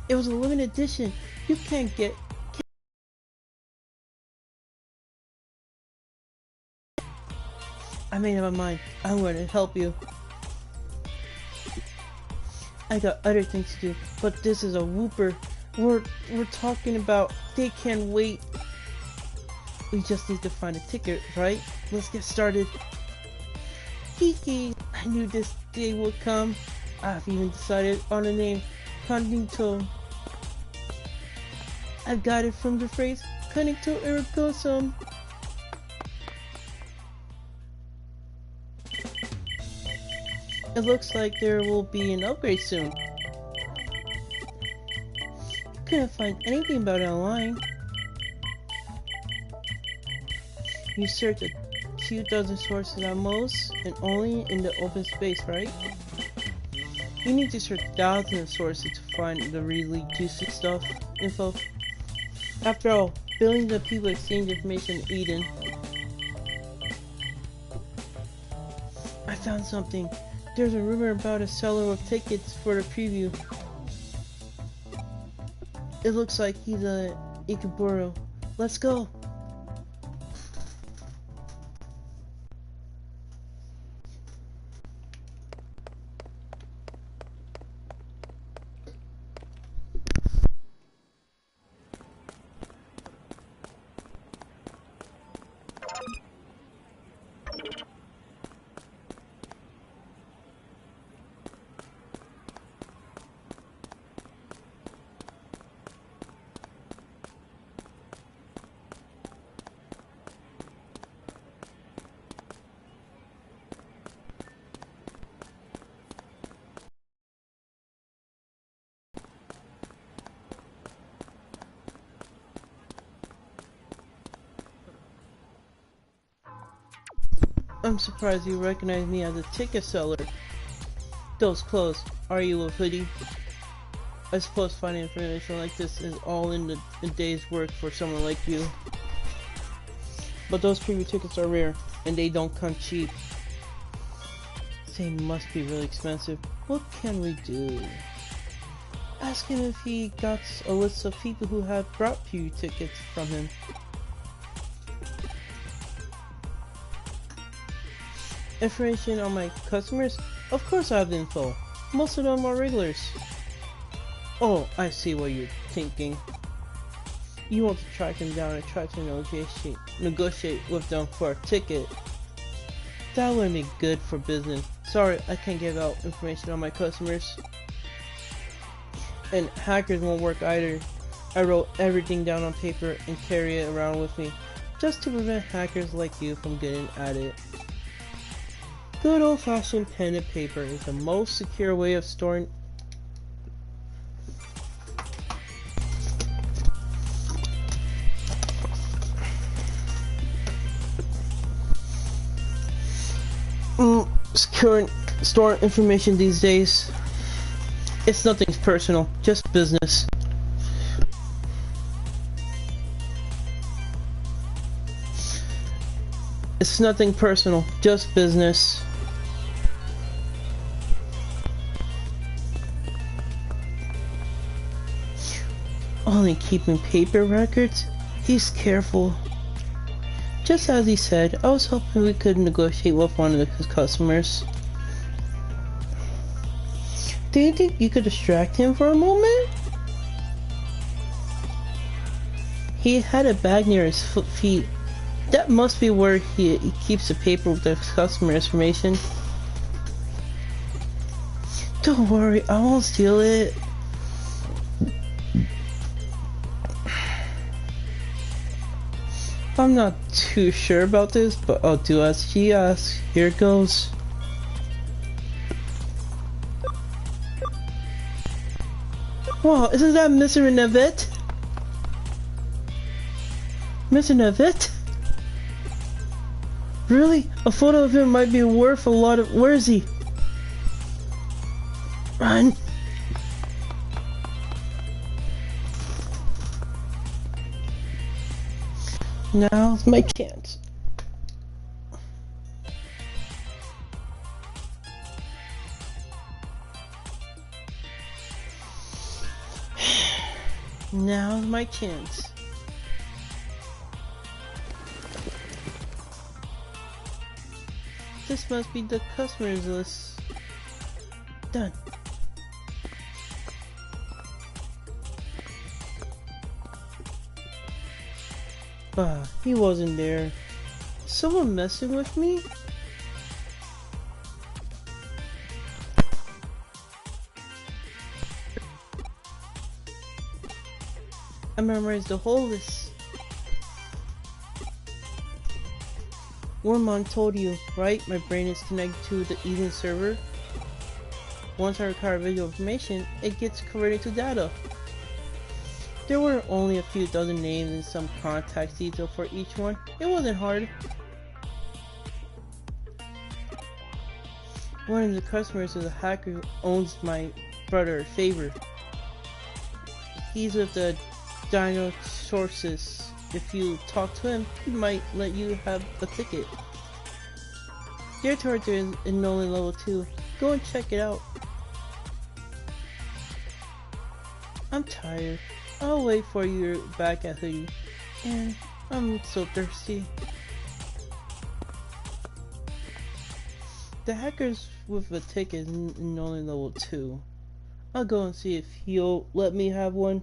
It was a limited edition. You can't get... I made up my mind. I'm going to help you. I got other things to do, but this is a Whooper. We're talking about they can't wait. We just need to find a ticket, right? Let's get started. Kiki, I knew this day would come. I've even decided on a name, Cognito. I've got it from the phrase Cognito ergo sum. It looks like there will be an upgrade soon. Couldn't find anything about it online. You search a few dozen sources at most, and only in the open space, right? You need to search thousands of sources to find the really juicy info. After all, billions of people exchange information in Eden. I found something. There's a rumor about a seller of tickets for the preview. It looks like he's a Ikeburo. Let's go! I'm surprised you recognize me as a ticket seller. Those clothes, are you a hoodie? I suppose finding information like this is all in a day's work for someone like you. But those preview tickets are rare, and they don't come cheap. They must be really expensive. What can we do? Ask him if he got a list of people who have brought preview tickets from him. Information on my customers? Of course I have the info. Most of them are regulars. Oh, I see what you're thinking. You want to track them down and try to negotiate with them for a ticket. That wouldn't be good for business. Sorry, I can't give out information on my customers. And hackers won't work either. I wrote everything down on paper and carry it around with me, just to prevent hackers like you from getting at it. Good old-fashioned pen and paper is the most secure way of storing. Storing information these days. It's nothing personal, just business. It's nothing personal, just business. Only keeping paper records? He's careful. Just as he said, I was hoping we could negotiate with one of his customers. Do you think you could distract him for a moment? He had a bag near his feet. That must be where he keeps the paper with the customer information. Don't worry, I won't steal it. I'm not too sure about this, but I'll do as she asks. Here goes. Wow, isn't that Mr. Nevet? Mr. Nevet? Really? A photo of him might be worth a lot of... Where is he? Run! Now's my chance. Now's my chance. This must be the customers list. Done. Ah, he wasn't there. Someone messing with me? I memorized the whole list. Wormon told you, right? My brain is connected to the Eden server. Once I recover visual information, it gets converted to data. There were only a few dozen names and some contact detail for each one. It wasn't hard. One of the customers is a hacker who owns my brother, Favor. He's with the Dino Sources. If you talk to him, he might let you have a ticket. Their character is in Nolan level 2. Go and check it out. I'm tired. I'll wait for you back at Hoodie. And I'm so thirsty. The hacker's with a ticket in Nolan level 2. I'll go and see if he'll let me have one.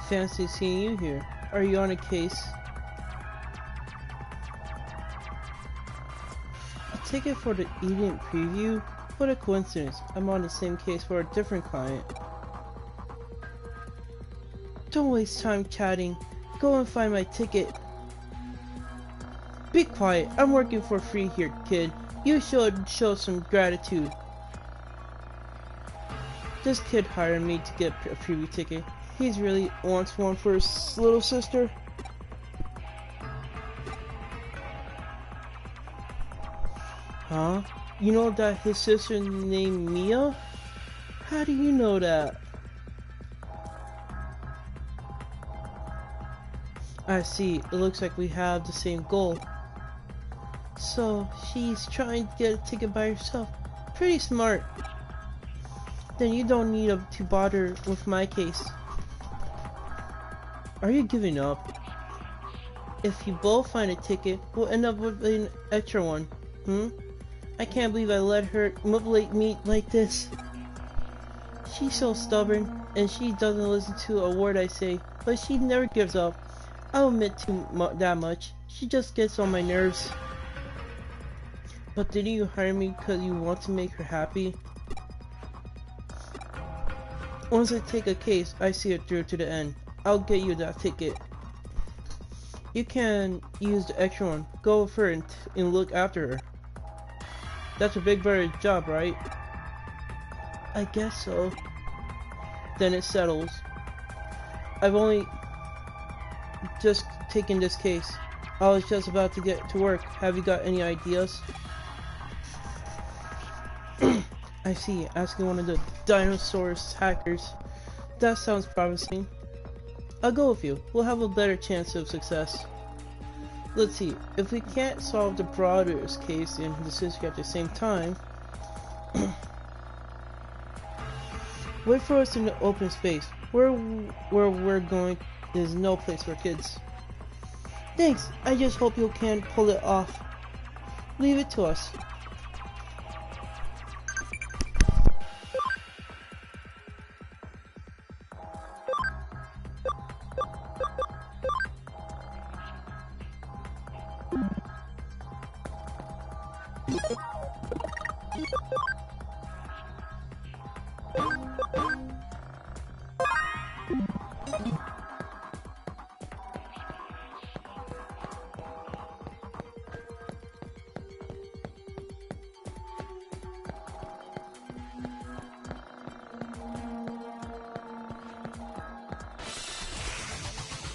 Fancy seeing you here. Are you on a case? A ticket for the Eden preview? What a coincidence. I'm on the same case for a different client. Don't waste time chatting. Go and find my ticket. Be quiet. I'm working for free here, kid. You should show some gratitude. This kid hired me to get a preview ticket. He's really wants one for his little sister. Huh? You know that his sister named Mia? How do you know that? I see. It looks like we have the same goal. So, she's trying to get a ticket by herself. Pretty smart. Then you don't need to bother with my case. Are you giving up? If you both find a ticket, we'll end up with an extra one. I can't believe I let her manipulate me like this. She's so stubborn, and she doesn't listen to a word I say, but she never gives up. I'll admit to that much. She just gets on my nerves. But didn't you hire me because you want to make her happy? Once I take a case, I see it through to the end. I'll get you that ticket. You can use the extra one. Go with her and look after her. That's a big brother job, right? I guess so. Then it settles. I've only just taken this case. I was just about to get to work. Have you got any ideas? I see. Asking one of the dinosaurs hackers. That sounds promising. I'll go with you. We'll have a better chance of success. Let's see. If we can't solve the Brothers case and the sister at the same time, wait for us in the open space. Where we're going is no place for kids. Thanks. I just hope you can pull it off. Leave it to us.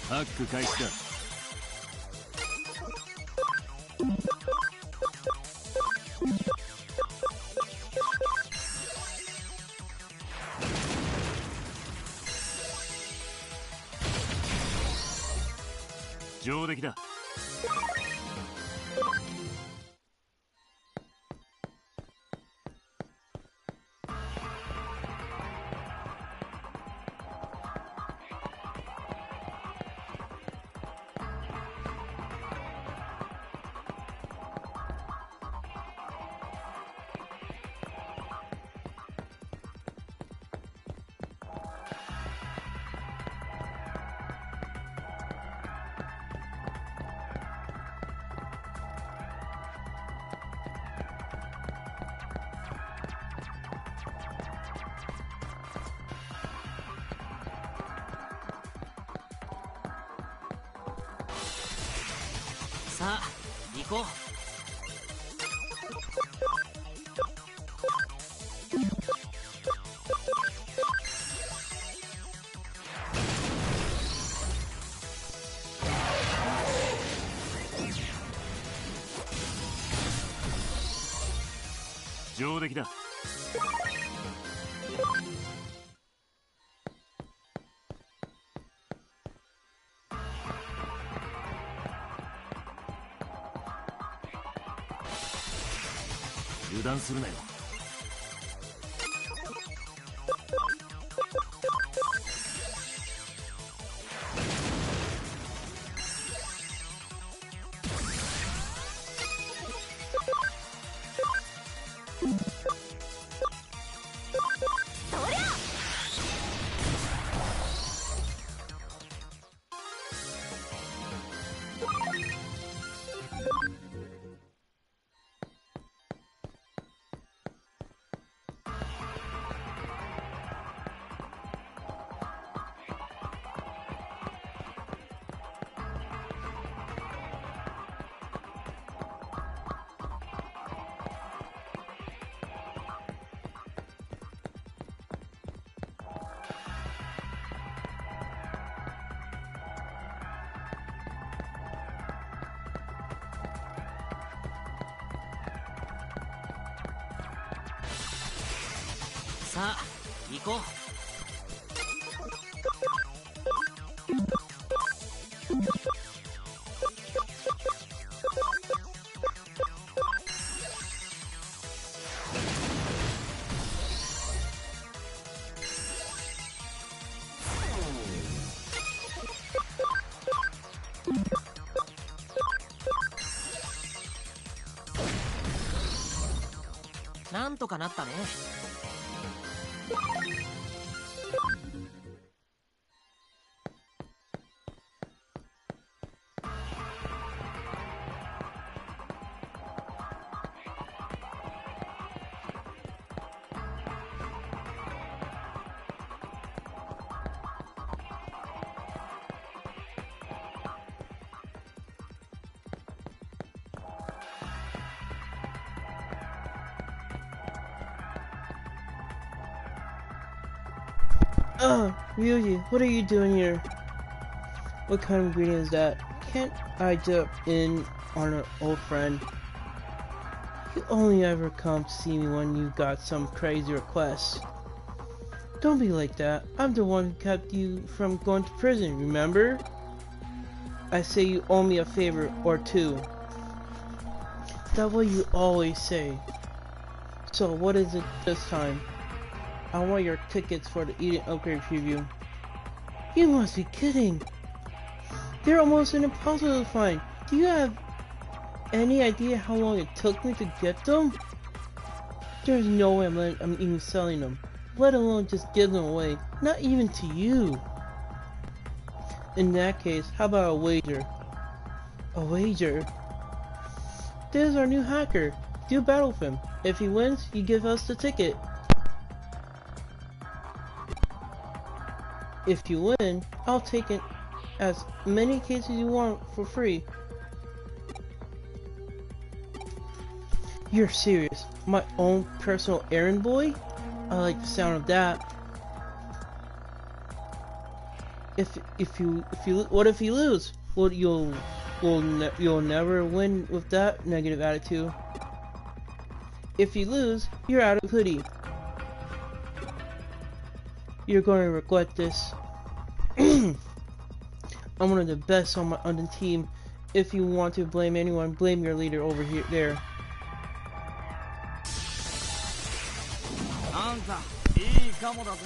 ハック開始だ。上出来だ。さあ行こう。上出来だ。油断するなよ。さあ行こう。なんとかなったね。Ryuji, what are you doing here? What kind of ingredient is that? Can't I dip in on an old friend? You only ever come to see me when you got some crazy request. Don't be like that. I'm the one who kept you from going to prison, remember? I say you owe me a favor or two. That's what you always say. So what is it this time? I want your tickets for the Eden upgrade preview. You must be kidding. They're almost impossible to find. Do you have any idea how long it took me to get them? There's no way I'm even selling them, let alone just give them away, not even to you. In that case, how about a wager? A wager? This is our new hacker. Do battle with him. If he wins, you give us the ticket. If you win, I'll take it as many cases you want for free. You're serious? My own personal errand boy? I like the sound of that. What if you lose? Well, you'll never win with that negative attitude. If you lose, you're out of hoodie. You're going to regret this. I'm one of the best on the team. If you want to blame anyone, blame your leader over here. There. あんたいいかもだぜ。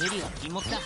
無理は禁物だ。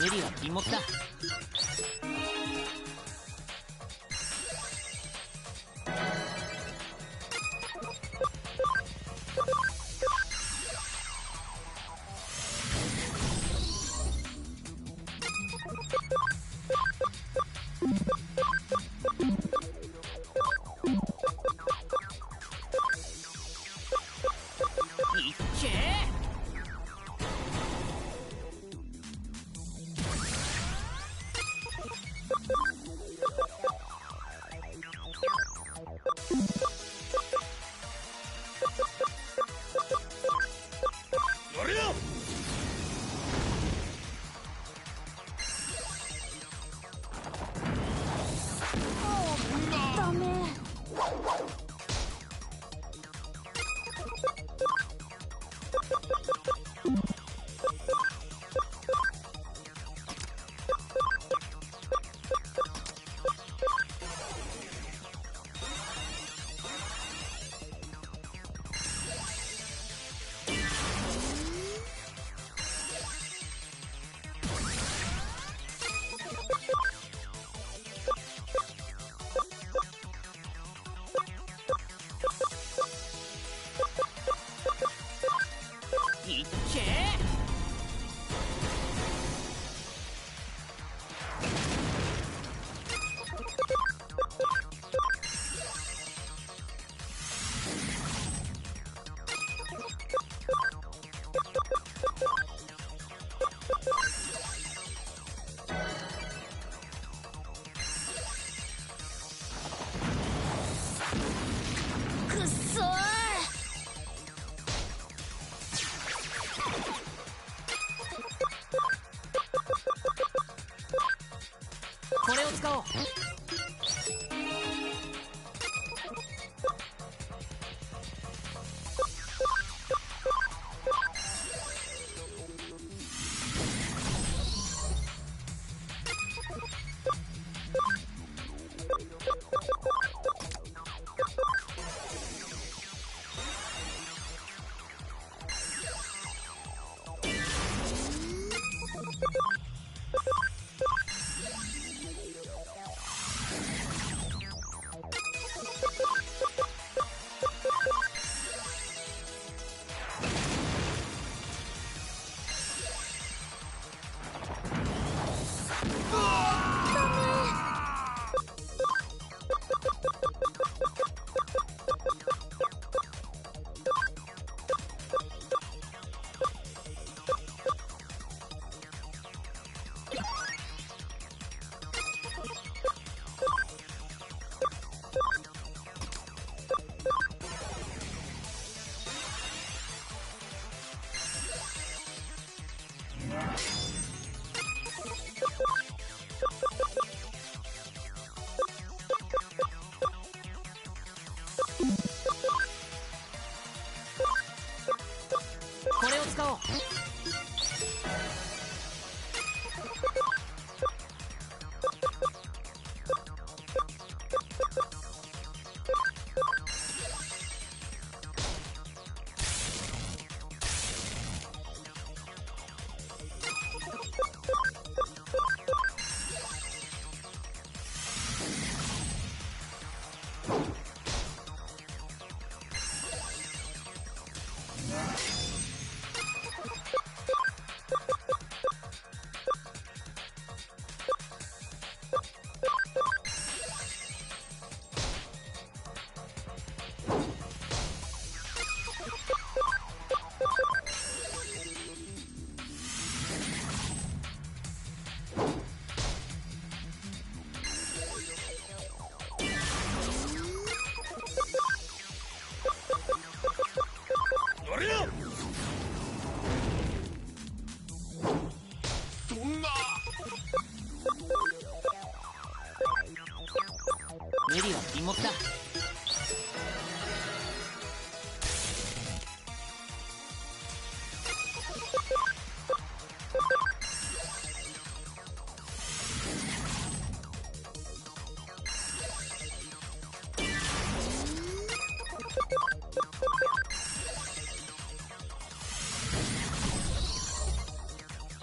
無理は禁物だ。いっけー。ダメ。いっけー。くっそー。これを使おう。これを使おう。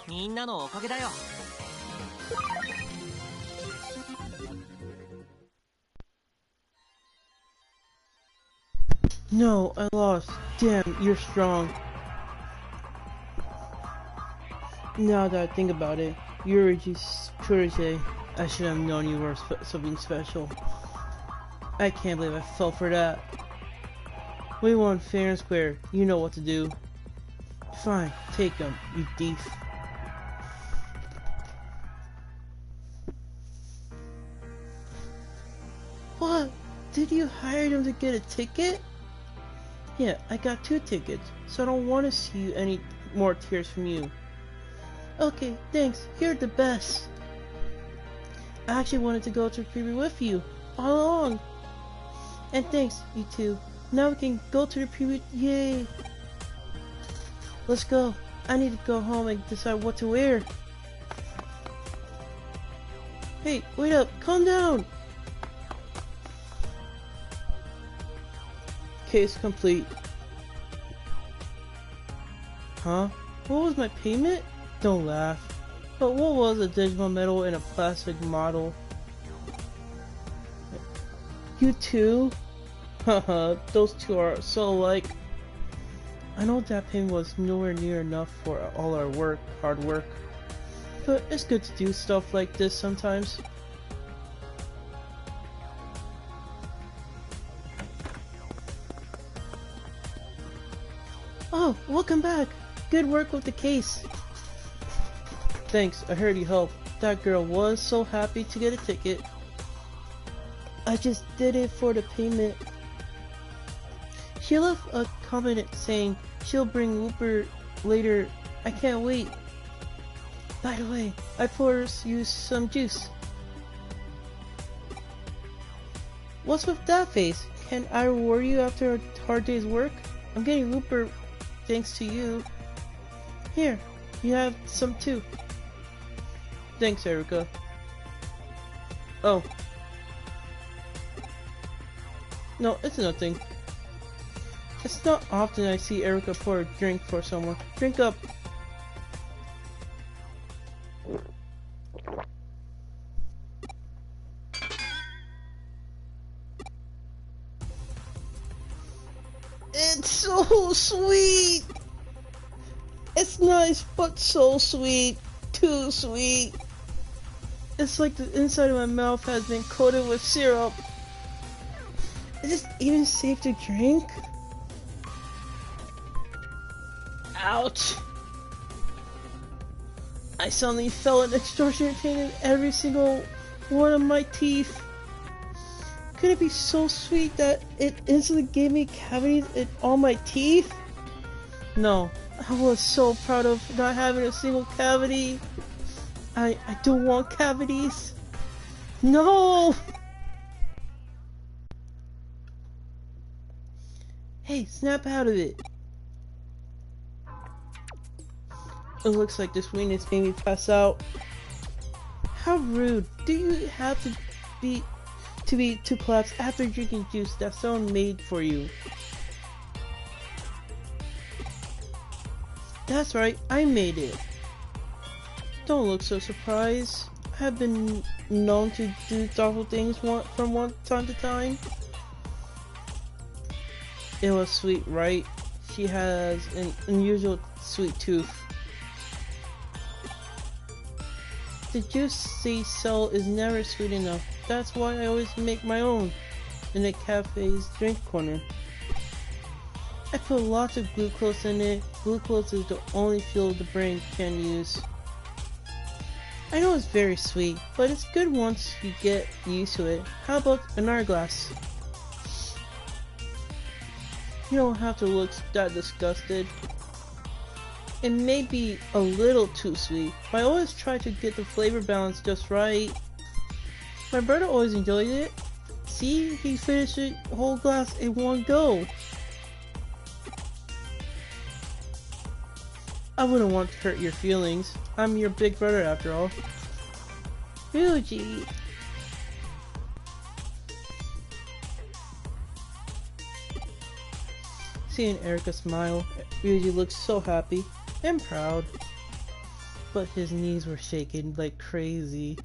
みんなのおかげだよ。No, I lost. Damn, you're strong. Now that I think about it, you're Reggie's protege. I should have known you were something special. I can't believe I fell for that. We won fair and square. You know what to do. Fine, take him, you thief. What? Did you hire them to get a ticket? Yeah, I got 2 tickets, so I don't want to see any more tears from you. Okay, thanks. You're the best. I actually wanted to go to the preview with you all along. And thanks, you two. Now we can go to the preview. Yay! Let's go. I need to go home and decide what to wear. Hey, wait up. Calm down. Case complete. Huh? What was my payment? Don't laugh. But what was a Digimon medal and a plastic model? You too? Haha, those two are so alike. I know that payment was nowhere near enough for all our work, hard work. But it's good to do stuff like this sometimes. Oh, welcome back! Good work with the case. Thanks, I heard you helped. That girl was so happy to get a ticket. I just did it for the payment. She left a comment saying she'll bring Whooper later. I can't wait. By the way, I poured you some juice. What's with that face? Can I reward you after a hard day's work? I'm getting Whooper thanks to you. Here, you have some too. Thanks, Erica. Oh. No, it's nothing. It's not often I see Erica pour a drink for someone. Drink up. It's so sweet! It's nice, but so sweet. Too sweet. It's like the inside of my mouth has been coated with syrup. Is this even safe to drink? Ouch! I suddenly felt an extortionate pain in every single one of my teeth. Could it be so sweet that it instantly gave me cavities in all my teeth? No, I was so proud of not having a single cavity. I don't want cavities. No! Hey, snap out of it. It looks like this weakness made me pass out. How rude. Do you have to be to collapse after drinking juice that someone made for you? That's right, I made it. Don't look so surprised. I've been known to do thoughtful things from time to time. It was sweet, right? She has an unusual sweet tooth. The juice they sell is never sweet enough. That's why I always make my own in the cafe's drink corner. I put lots of glucose in it. Glucose is the only fuel the brain can use. I know it's very sweet, but it's good once you get used to it. How about another glass? You don't have to look that disgusted. It may be a little too sweet, but I always try to get the flavor balance just right. My brother always enjoyed it. See, he finished the whole glass in one go. I wouldn't want to hurt your feelings. I'm your big brother after all. Ryuji. Seeing Erica smile, Ryuji looked so happy and proud. But his knees were shaking like crazy.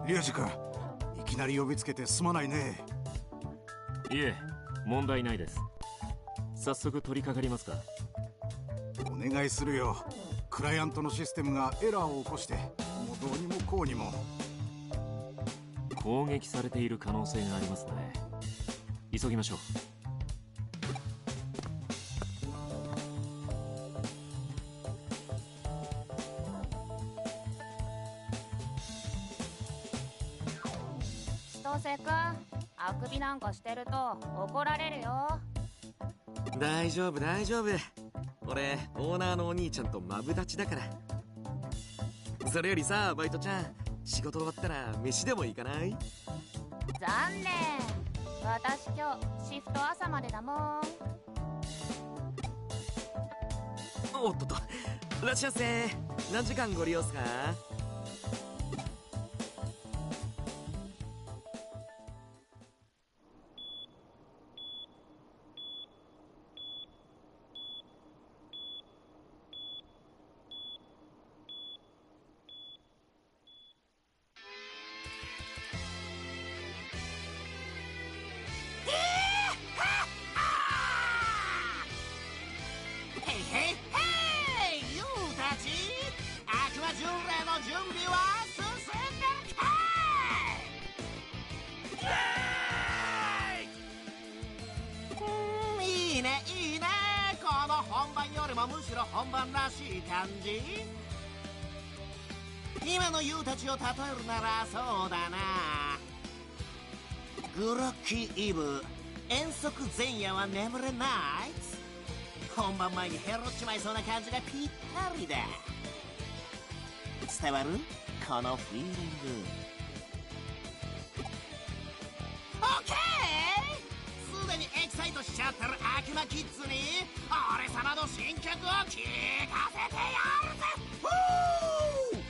リュウジ君、いきなり呼びつけてすまないね。いえ、問題ないです。早速取り掛かりますか。お願いするよ。クライアントのシステムがエラーを起こして、もうどうにもこうにも。攻撃されている可能性がありますね。急ぎましょう。千歳くん、あくびなんかしてると怒られるよ。大丈夫大丈夫。俺オーナーのお兄ちゃんとマブダチだから。それよりさ、バイトちゃん、仕事終わったら飯でも行かない？残念、私今日シフト朝までだもん。おっとっと、いらっしゃいませ。何時間ご利用っすか？へいへいへい、ユウたち、悪魔巡礼の準備は進んでるかい？いいねいいね、この本番よりもむしろ本番らしい感じ。今のユウたちを例えるならそうだな。グロッキーイブ、遠足前夜は眠れない。本番前にヘロっちまいそうな感じがぴったりだ。伝わる？このフィーリング。オッケー！すでにエキサイトしちゃってる悪魔キッズに俺様の新曲を聴かせてやるぜ！フー！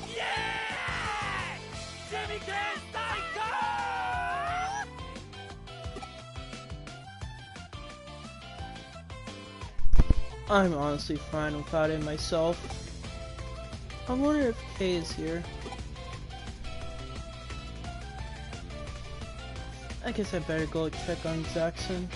イエーイ！ジミケン最高！I'm honestly fine without it myself. I wonder if Kay is here. I guess I better go check on Jackson.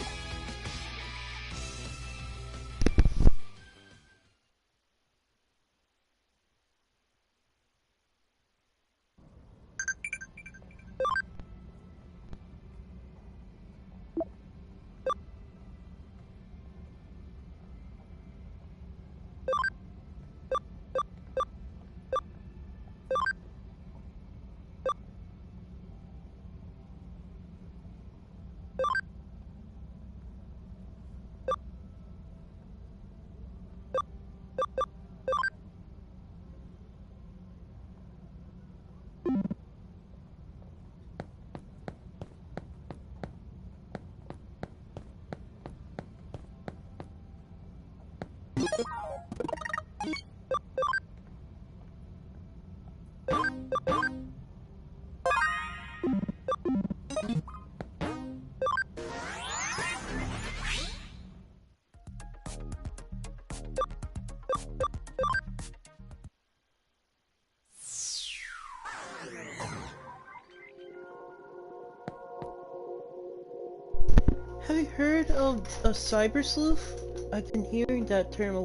Have you heard of a cyber sleuth? I've been hearing that term a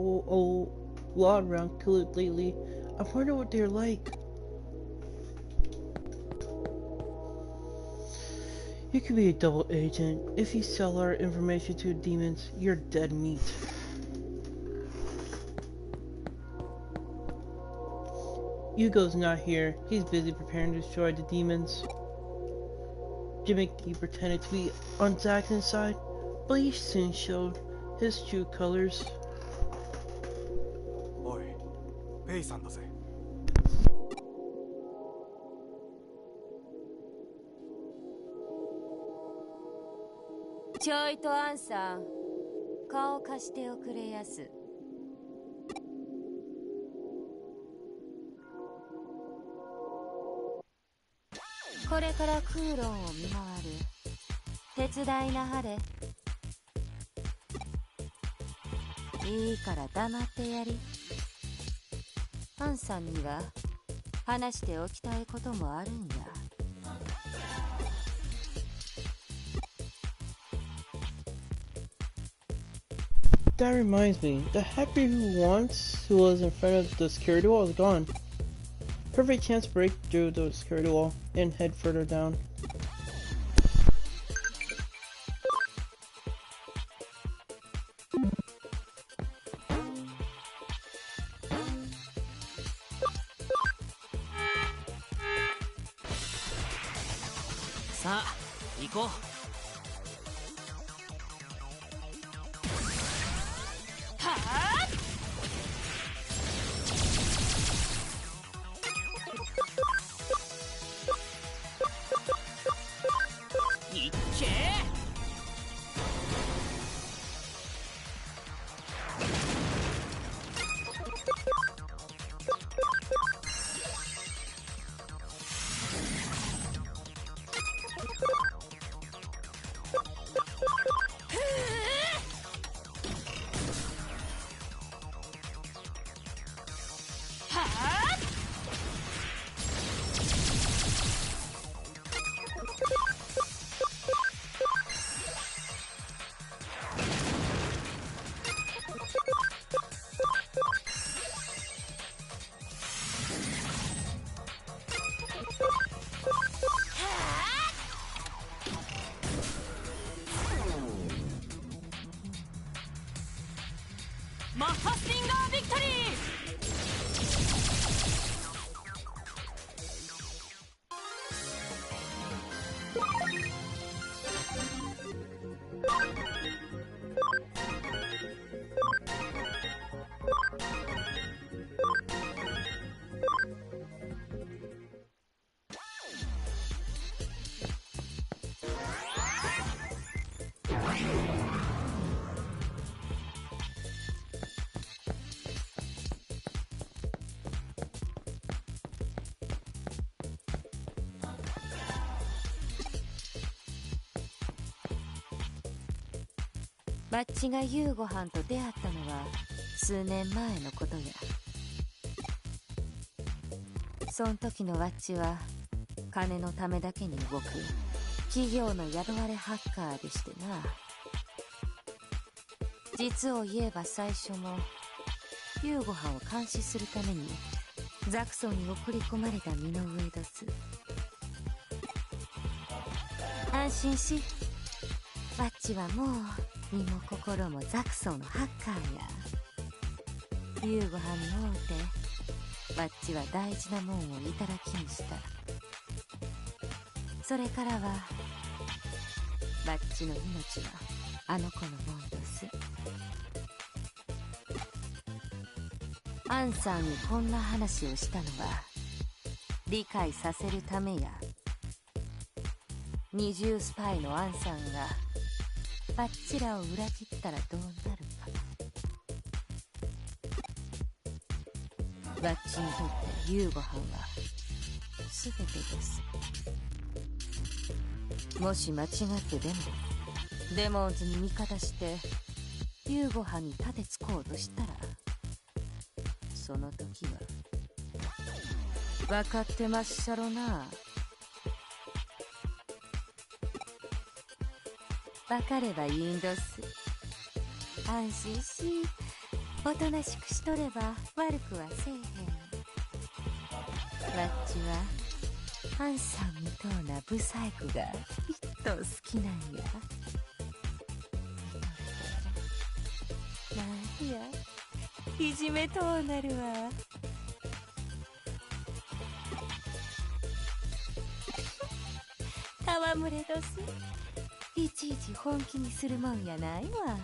lot around Kulit lately. I wonder what they're like. You could be a double agent. If you sell our information to demons, you're dead meat. Hugo's not here. He's busy preparing to destroy the demons. Jimmy pretended to be on Jackson's side, but he soon showed his true colors. おい、ペイさんだぜ。ちょいとアンさん、顔貸しておくれやす。これからクーロンを見回る。手伝いなはれ。いいから黙ってやり。アンさんには話しておきたいこともあるんや。That reminds me, the happy who was in front of the security wall is gone. Perfect chance to break through the security wall and head further down. Go. マッハスティンガービクトリバッチがユーゴハンと出会ったのは数年前のことや。そん時のワッチは金のためだけに動く企業の雇われハッカーでしてな。実を言えば最初もユーゴハンを監視するためにザクソンに送り込まれた身の上どす。安心し、ワッチはもう身も心もザクソンのハッカーや。ユーゴハンに会うてワッチは大事なもんをいただきにした。それからはワッチの命はあの子のもんどす。アンさんにこんな話をしたのは理解させるためや。二重スパイのアンさんがバッチらを裏切ったらどうなるか。バッチにとってユーゴハンは全てです。もし間違ってでもデモンズに味方してユーゴハンに盾つこうとしたら、その時は分かってまっしゃろな。分かればいいんどす。安心し、おとなしくしとれば悪くはせえへん。わっちはハンさんみとうなブサイクがきっと好きなんや。なんや、いじめとうなるわ。戯れどす。いちいち本気にするもんやないわ。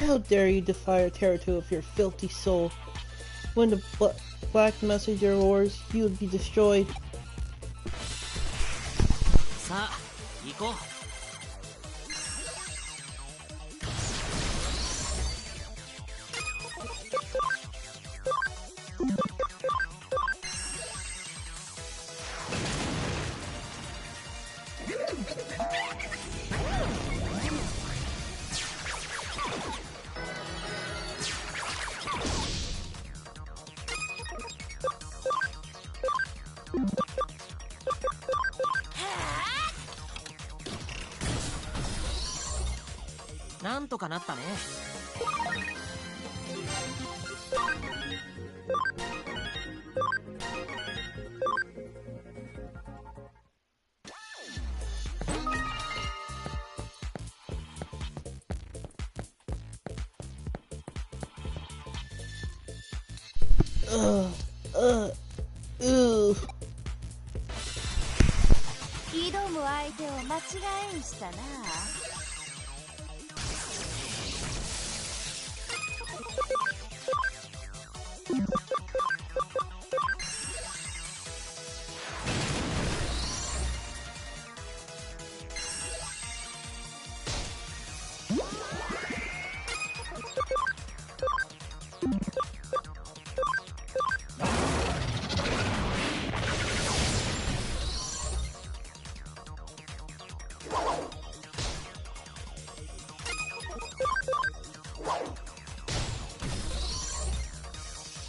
How dare you defy our territory with your filthy soul? When the black messenger roars, you would be destroyed. さあ行こう。なんとかなったね。挑む相手を間違えんしたな。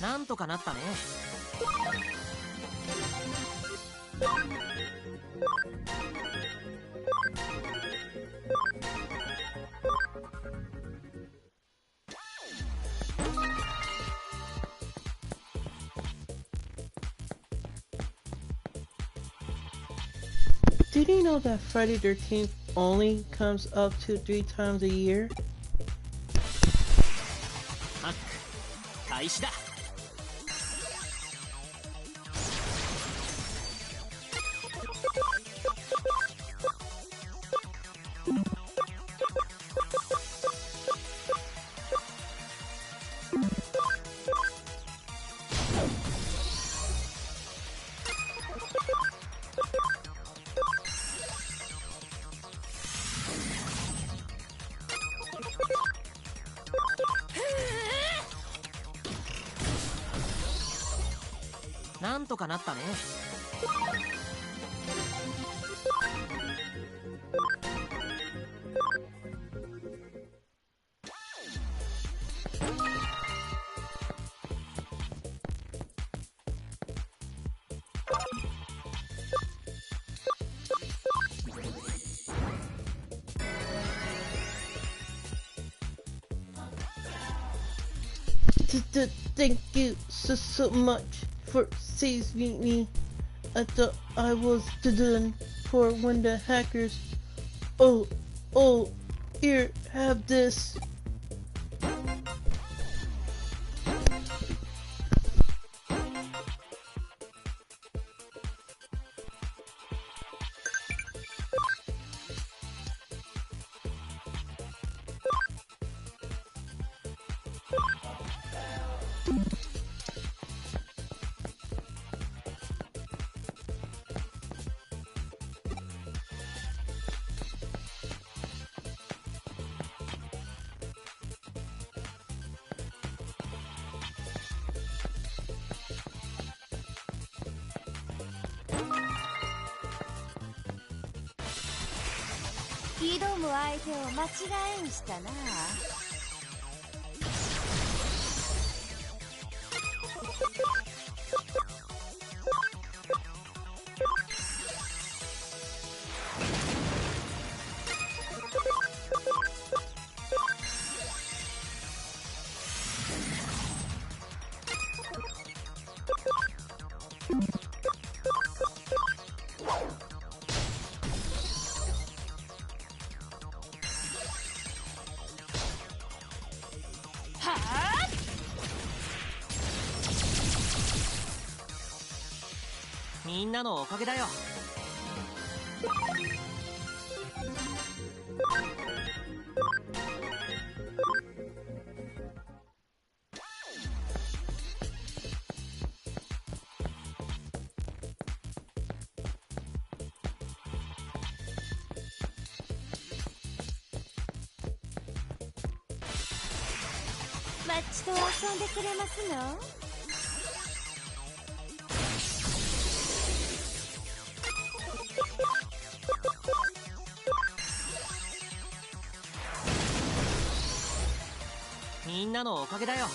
なんとかなったね。Did you know that Friday the 13th only comes up to 3 times a year? ハック開始だ。なんとかなったね。Thank you so much for saving me. I thought I was done for when the hackers. Oh, here, have this.挑む相手を間違えんしたな。みんなのおかげだよ。バッチと遊んでくれますの？みんなのおかげだよ。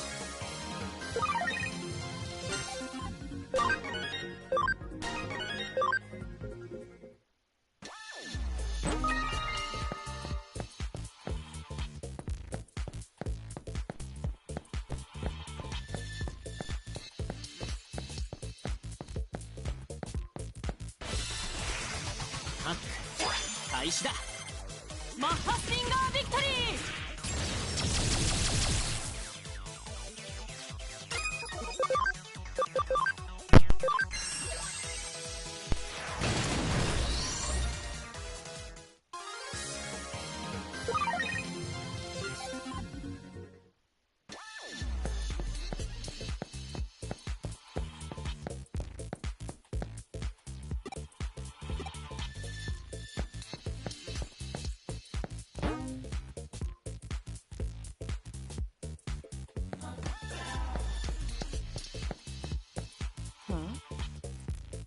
タック開始だ。マッハスティンガービクトリー。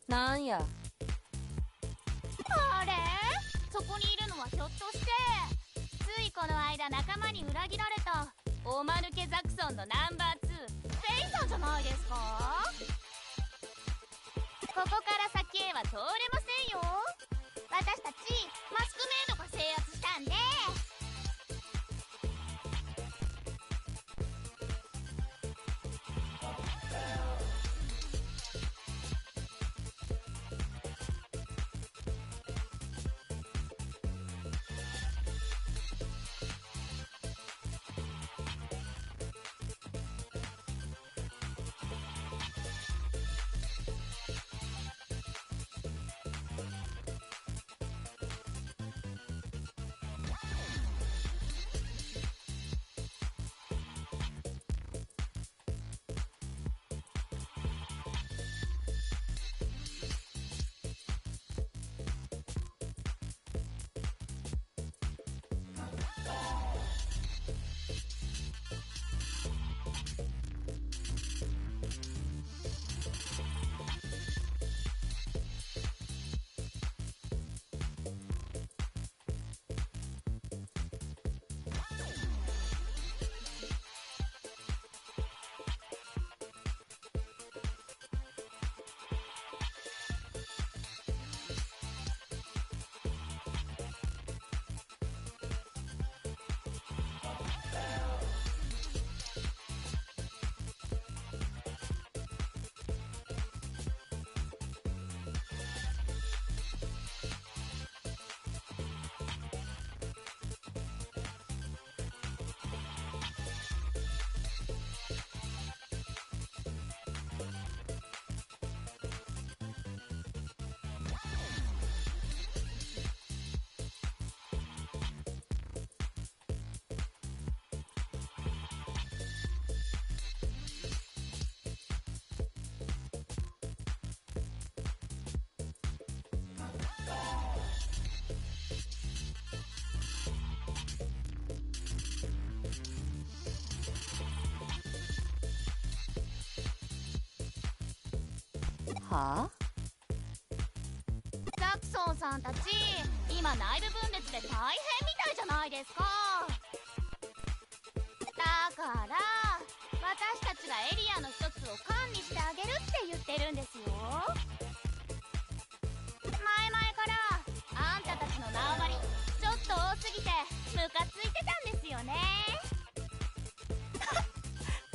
なんや。あれ、そこにいるのはひょっとして、ついこの間仲間に裏切られたおまぬけザクソンのナンバー2、フェイさんじゃないですか？ここから先へは通れませんよ。私たちマスクメイドが制圧したんで。はあ？ザクソンさんたち、今内部分裂で大変みたいじゃないですか。だから私たちがエリアの一つを管理してあげるって言ってるんですよ。前々からあんたたちの縄張りちょっと多すぎてムカついてたんですよね。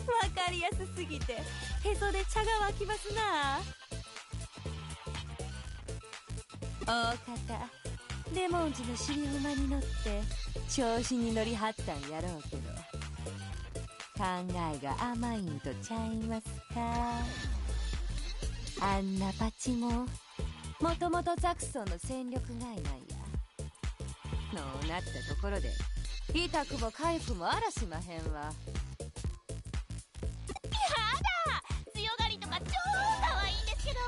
わかりやすすぎてへそで茶が湧きますな。大方レモンズの尻馬に乗って調子に乗りはったんやろうけど、考えが甘いんとちゃいますか。あんなパチももともとザクソンの戦力外なんや。のうなったところで痛くも痒くもあらしまへんわ。やだ、強がりとか超可愛いんですけど。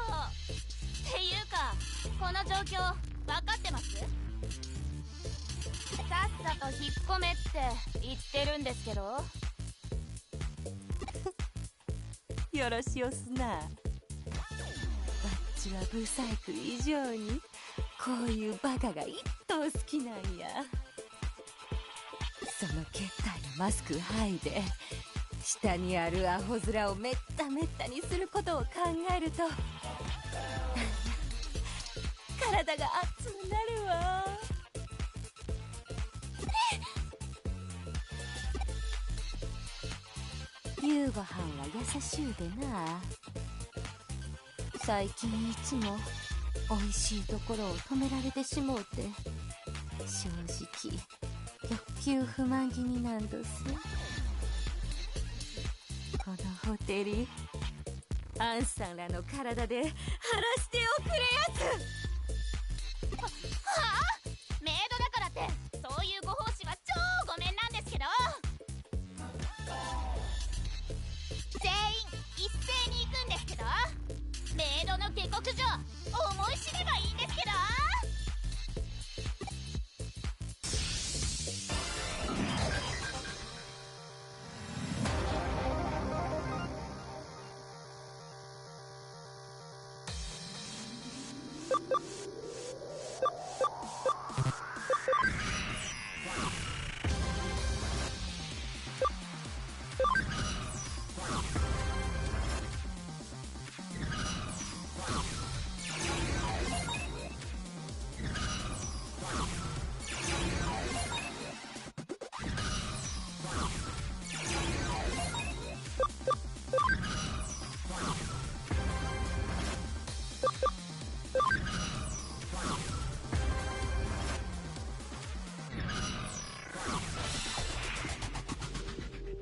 っていうかこの状況分かってます？さっさと引っ込めって言ってるんですけど。よろしおすな。わっちはブサイク以上にこういうバカが一等好きなんや。その決体のマスク剥いで下にあるアホ面をめっためったにすることを考えるとなんや体が熱くなるわ。夕ごはんは優しゅうでな。最近いつもおいしいところを止められてしもうて正直欲求不満気になんどす。このホテルアンさんらの体で晴らしておくれやつ。はあ、メイドだからってそういうご奉仕は超ごめんなんですけど。全員一斉に行くんですけど、メイドの下克上思い知ればいいんですけど。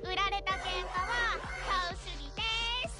売られた喧嘩は買う主義です。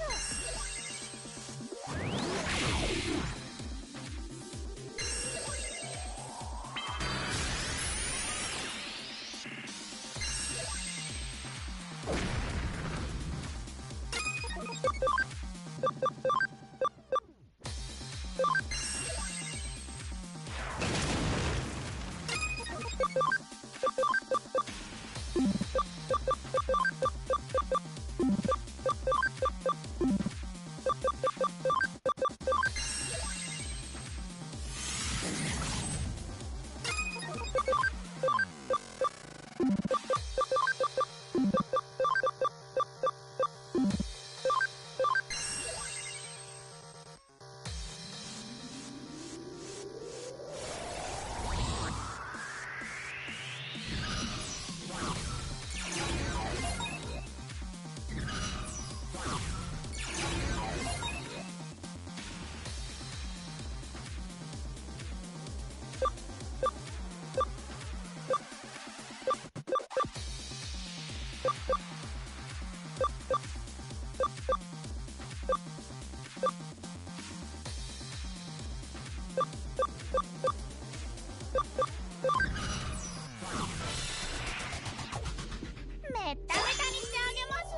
めっためたにしてあげます。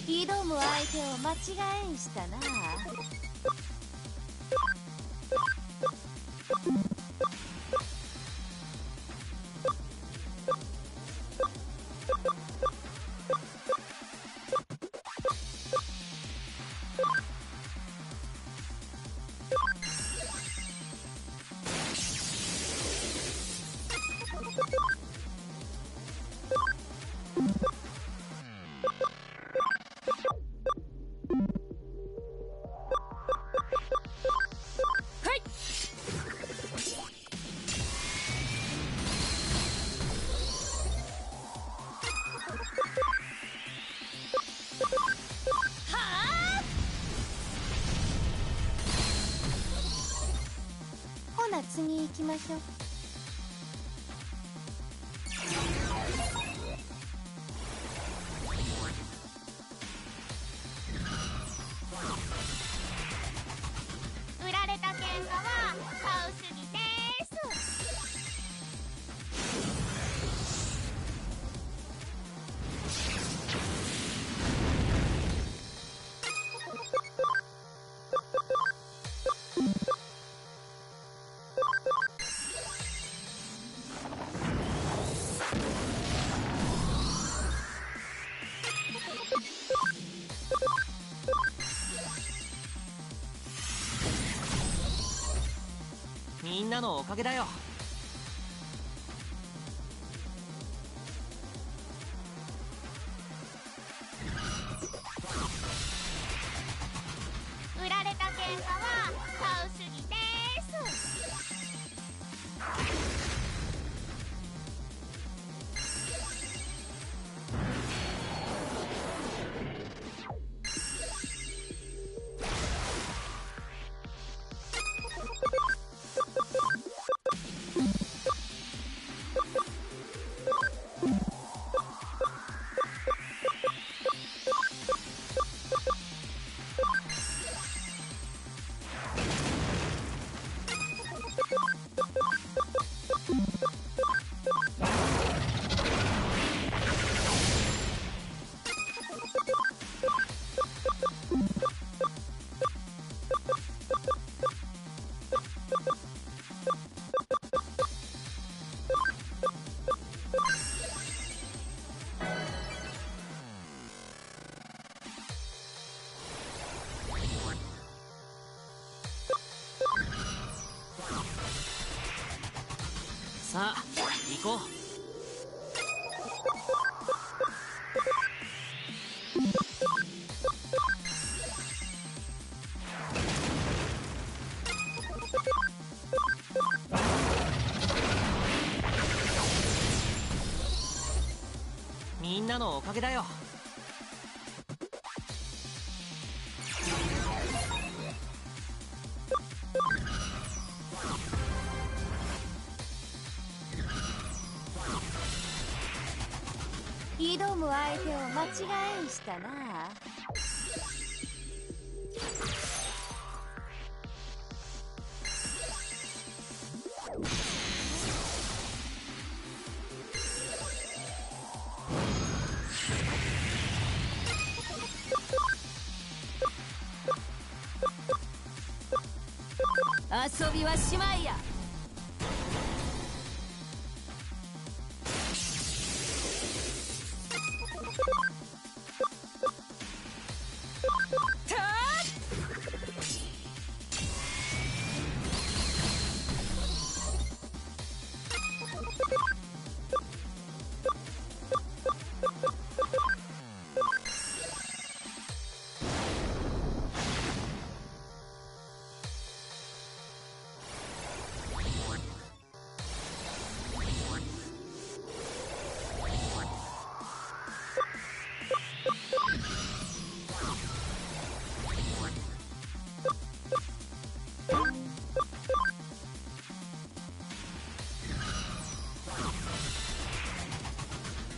挑む相手を間違えんしたな。はほな次行きましょう。売られた喧嘩は買う主義です。みんなのおかげだよ。売られた喧嘩は買う主義です。さあ行こう。みんなのおかげだよ。挑む相手を間違いしたな。遊びはしまいや。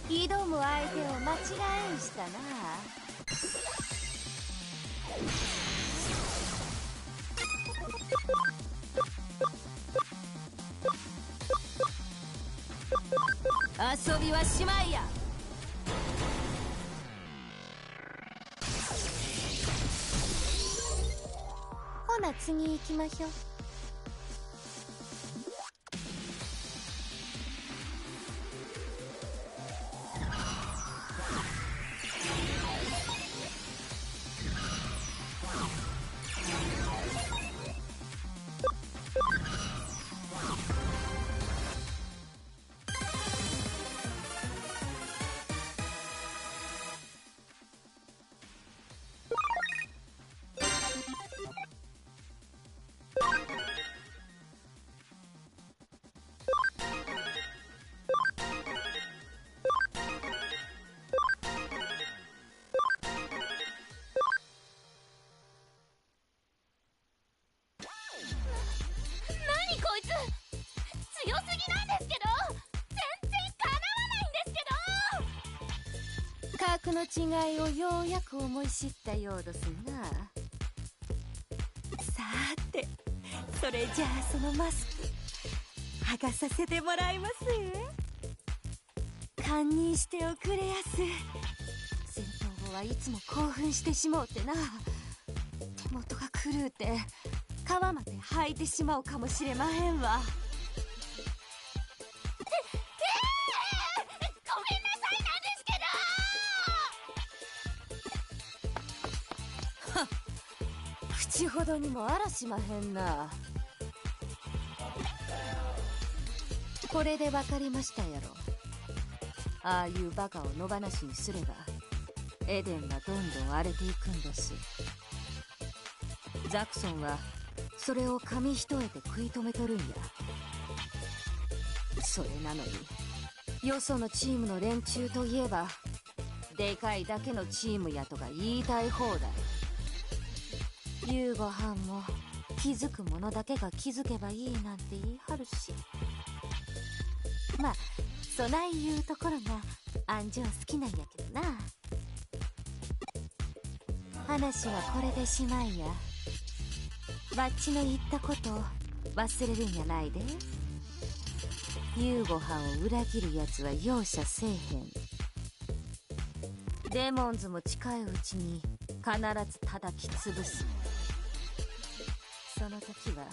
挑む相手を間違いしたな。遊びはしまいや。ほな次行きましょう。強すぎなんですけど、全然かなわないんですけど。格の違いをようやく思い知ったようですな。さーて、それじゃあそのマスク剥がさせてもらいます堪忍しておくれやす。戦闘後はいつも興奮してしもうてな、手元が狂うて皮まで履いてしまうかもしれまへんわ。ごめんなさいなんですけど。口ほどにもあらしまへんな。これでわかりましたやろ。ああいうバカを野放しにすればエデンはどんどん荒れていくんです。ザクソンはそれを紙一重で食い止めとるんや。それなのによそのチームの連中といえばでかいだけのチームやとか言いたい放題。夕ご飯も気づく者だけが気づけばいいなんて言い張るし、まあそないいうところが安城好きなんやけどな。話はこれでしまいや。バッチの言ったことを忘れるんやないで。夕ご飯を裏切るやつは容赦せえへん。デモンズも近いうちに必ず叩き潰す。その時は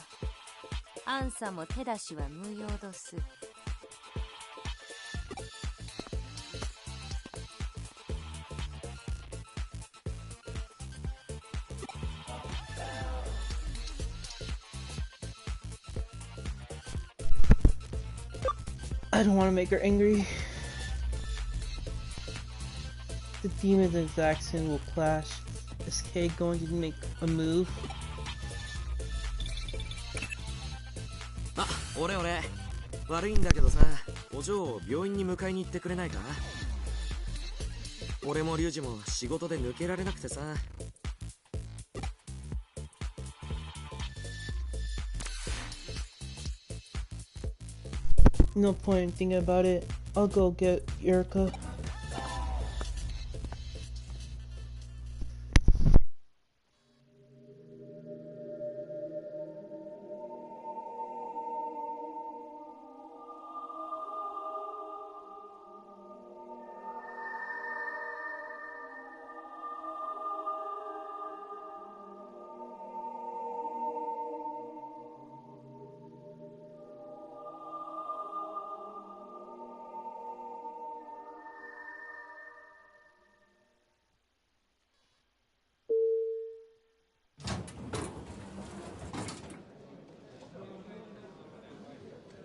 アンサも手出しは無用どす。I don't want to make her angry. The demons and Zaxxon will clash. Is Kay going to make a move? あ、俺悪いんだけどさ、お嬢を病院に迎えに行ってくれないか。俺もリュウジも仕事で抜けられなくてさ。No point in thinking about it. I'll go get Yurika.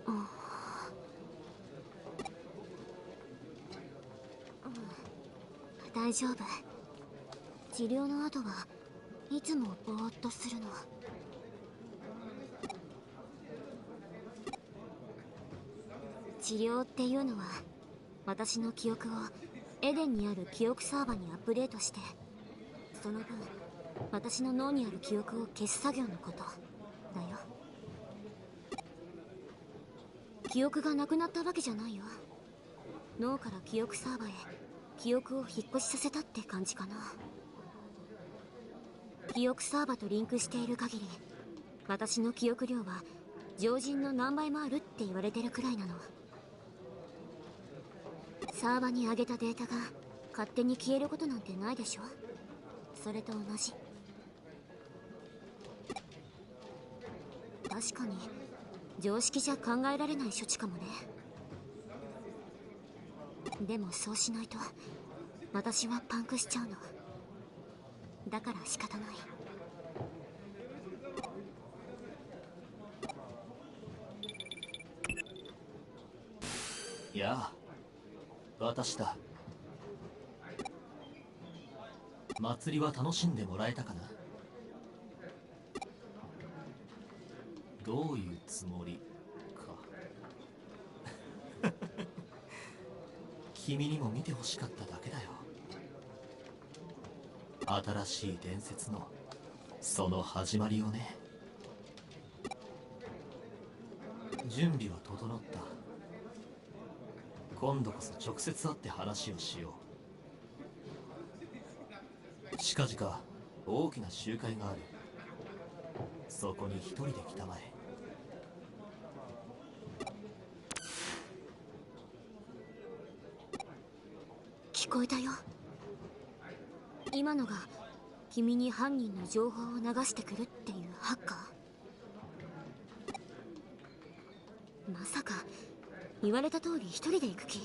Oh. 大丈夫。治療の後はいつもぼーっとするの。治療っていうのは私の記憶をエデンにある記憶サーバにアップデートして、その分私の脳にある記憶を消す作業のことだよ。記憶がなくなったわけじゃないよ。脳から記憶サーバへ記憶を引っ越しさせたって感じかな。記憶サーバとリンクしている限り、私の記憶量は常人の何倍もあるって言われてるくらいなの。サーバに上げたデータが勝手に消えることなんてないでしょ。それと同じ。確かに常識じゃ考えられない処置かもね。でもそうしないと私はパンクしちゃうの。だから仕方ない。やあ、私だ。祭りは楽しんでもらえたかな。どういうつもりか。君にも見てほしかっただけだよ。新しい伝説のその始まりをね。準備は整った。今度こそ直接会って話をしよう。近々大きな集会がある。そこに一人で来たまえ。聞こえたよ。今のが君に犯人の情報を流してくるっていうハッカー？まさか言われた通り一人で行く気？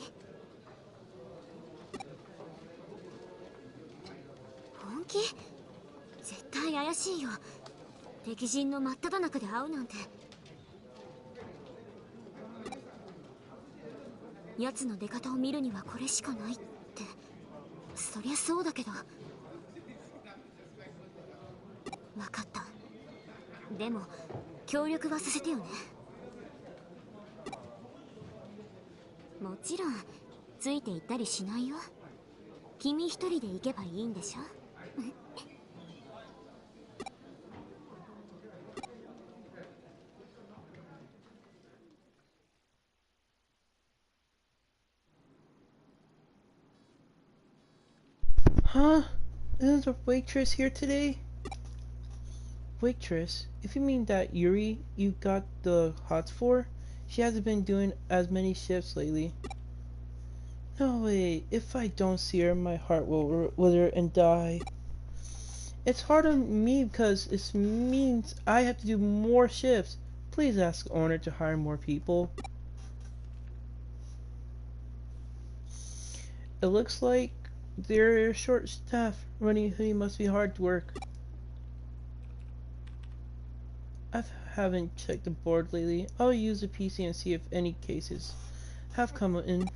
本気？絶対怪しいよ。敵陣の真っ只中で会うなんて。奴の出方を見るにはこれしかないって、そりゃそうだけど。分かった。でも協力はさせてよね。もちろんついて行ったりしないよ。君一人で行けばいいんでしょ？Huh? Isn't a waitress here today? Waitress? If you mean that Yuri you got the hots for, she hasn't been doing as many shifts lately. No way, if I don't see her, my heart will wither and die. It's hard on me because it means I have to do more shifts. Please ask owner to hire more people. It looks like they're short staffed. Running hoodie must be hard work. I haven't checked the board lately. I'll use the PC and see if any cases have come in.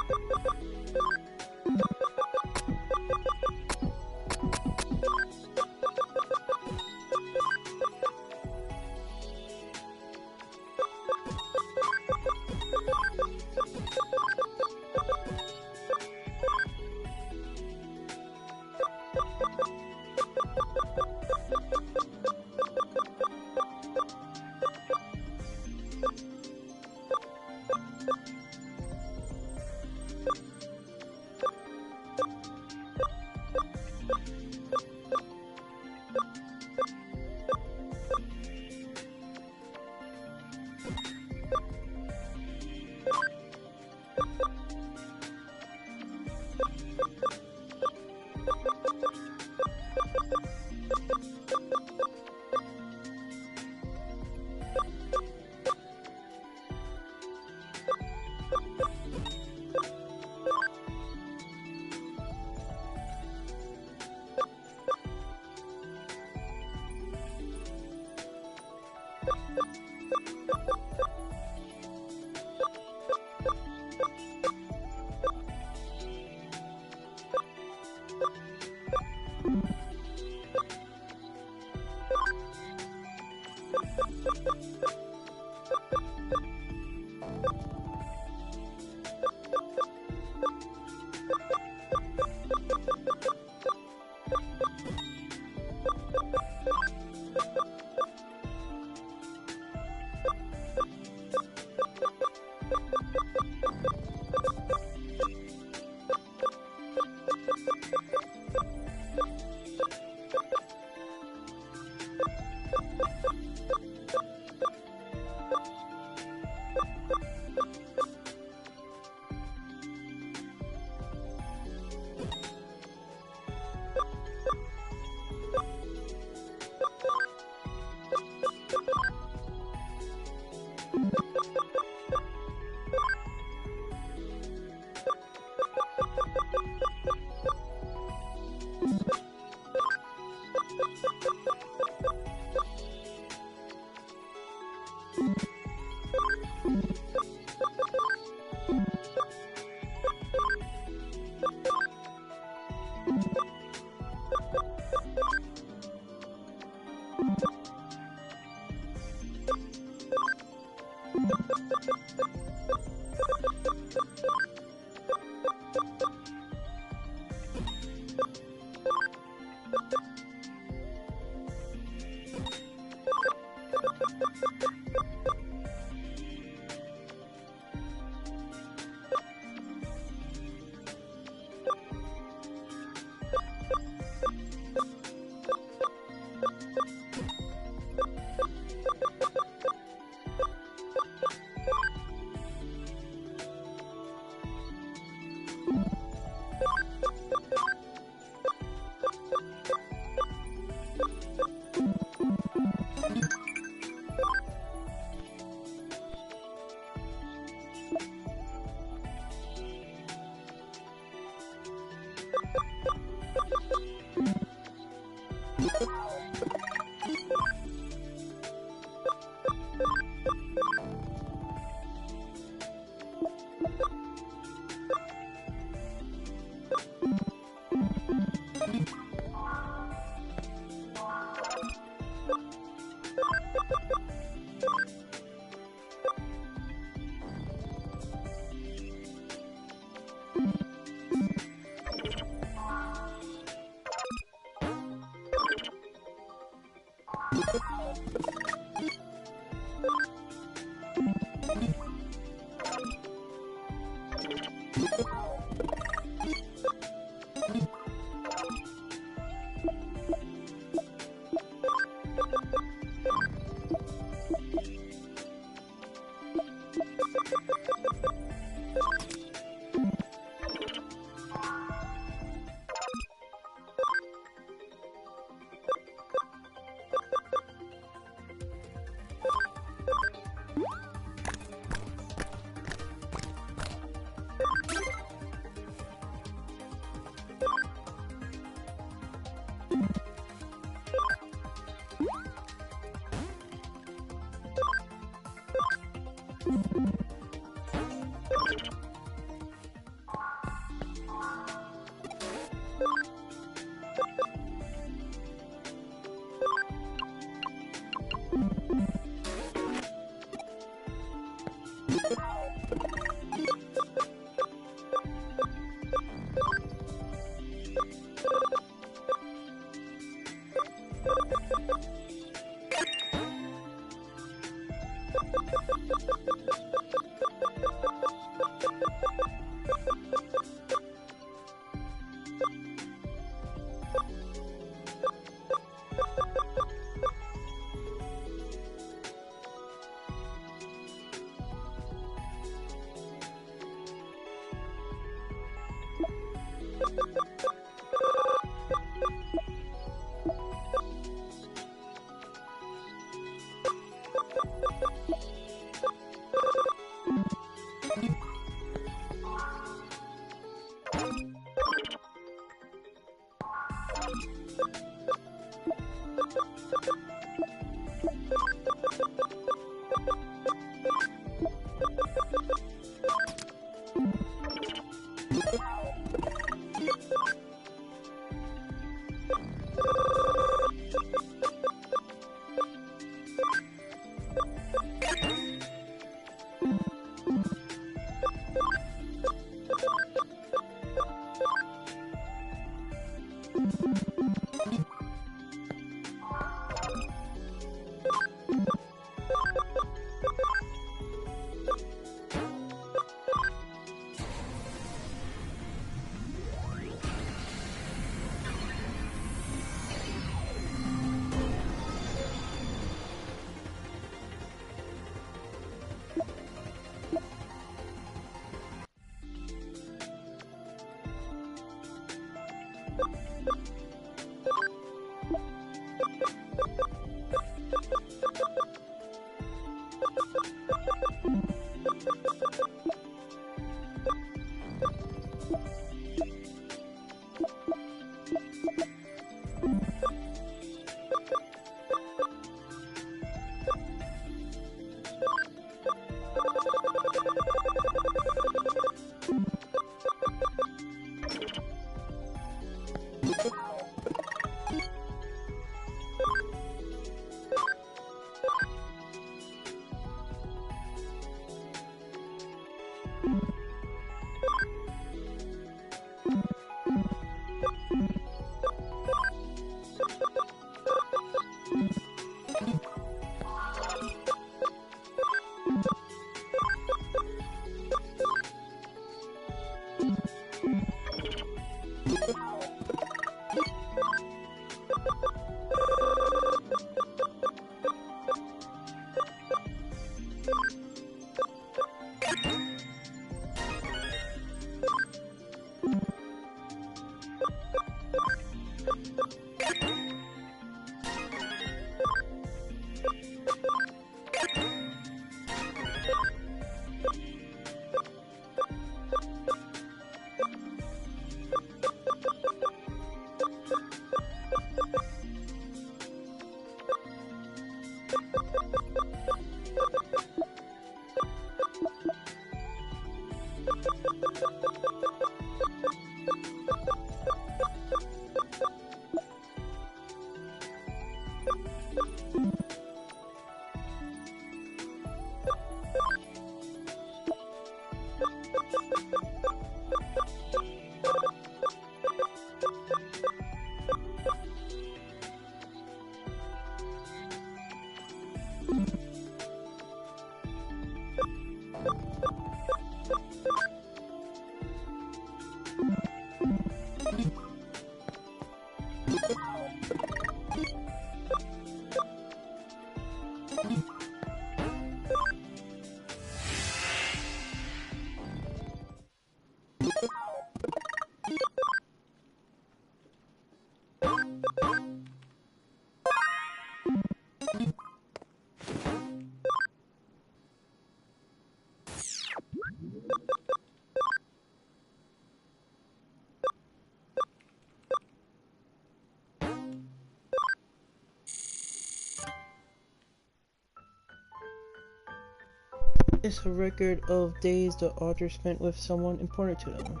It's a record of days the author spent with someone important to them.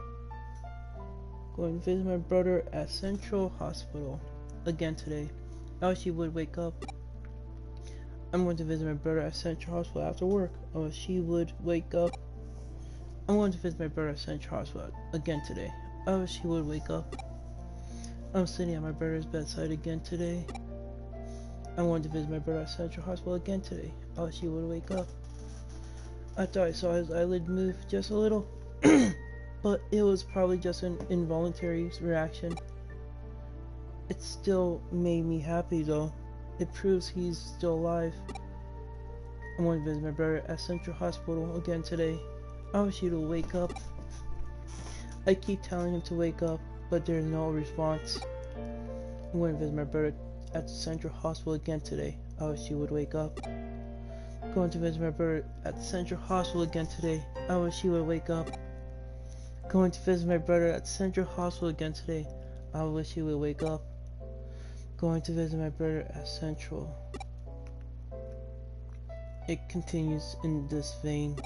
Going to visit my brother at Central Hospital again today. I wish he would wake up. I'm going to visit my brother at Central Hospital after work. I wish he would wake up. I'm going to visit my brother at Central Hospital again today. I wish he would wake up. I'm sitting at my brother's bedside again today. I'm going to visit my brother at Central Hospital again today. I wish he would wake up. I thought I saw his eyelid move just a little, but it was probably just an involuntary reaction. It still made me happy though. It proves he's still alive. I'm going to visit my brother at Central Hospital again today. I wish he would wake up. I keep telling him to wake up, but there's no response. I'm going to visit my brother at Central Hospital again today. I wish he would wake up. Going to visit my brother at Central Hospital again today. I wish he would wake up. Going to visit my brother at Central Hospital again today. I wish he would wake up. Going to visit my brother at Central. It continues in this vein.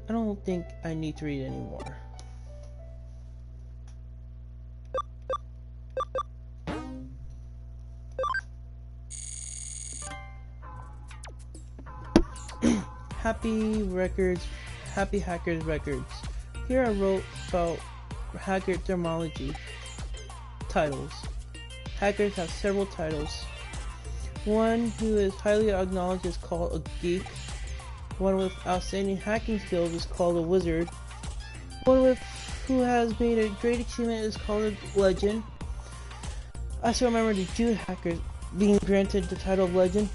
I don't think I need to read anymore. Happy Hackers Records. Here I wrote about hacker thermology. Titles. Hackers have several titles. One who is highly acknowledged is called a geek. One with outstanding hacking skills is called a wizard. One who has made a great achievement is called a legend. I still remember the Jew hackers being granted the title of legend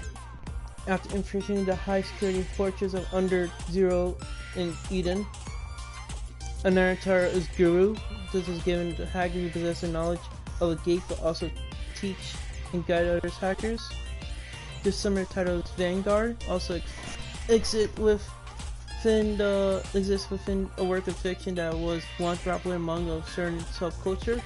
after infiltrating the high security fortress of Under Zero in Eden. Another title is Guru. This is given to hackers who possess the knowledge of a geek but also teach and guide other hackers. This similar title is Vanguard, also exists within a work of fiction that was once popular among a certain subculture.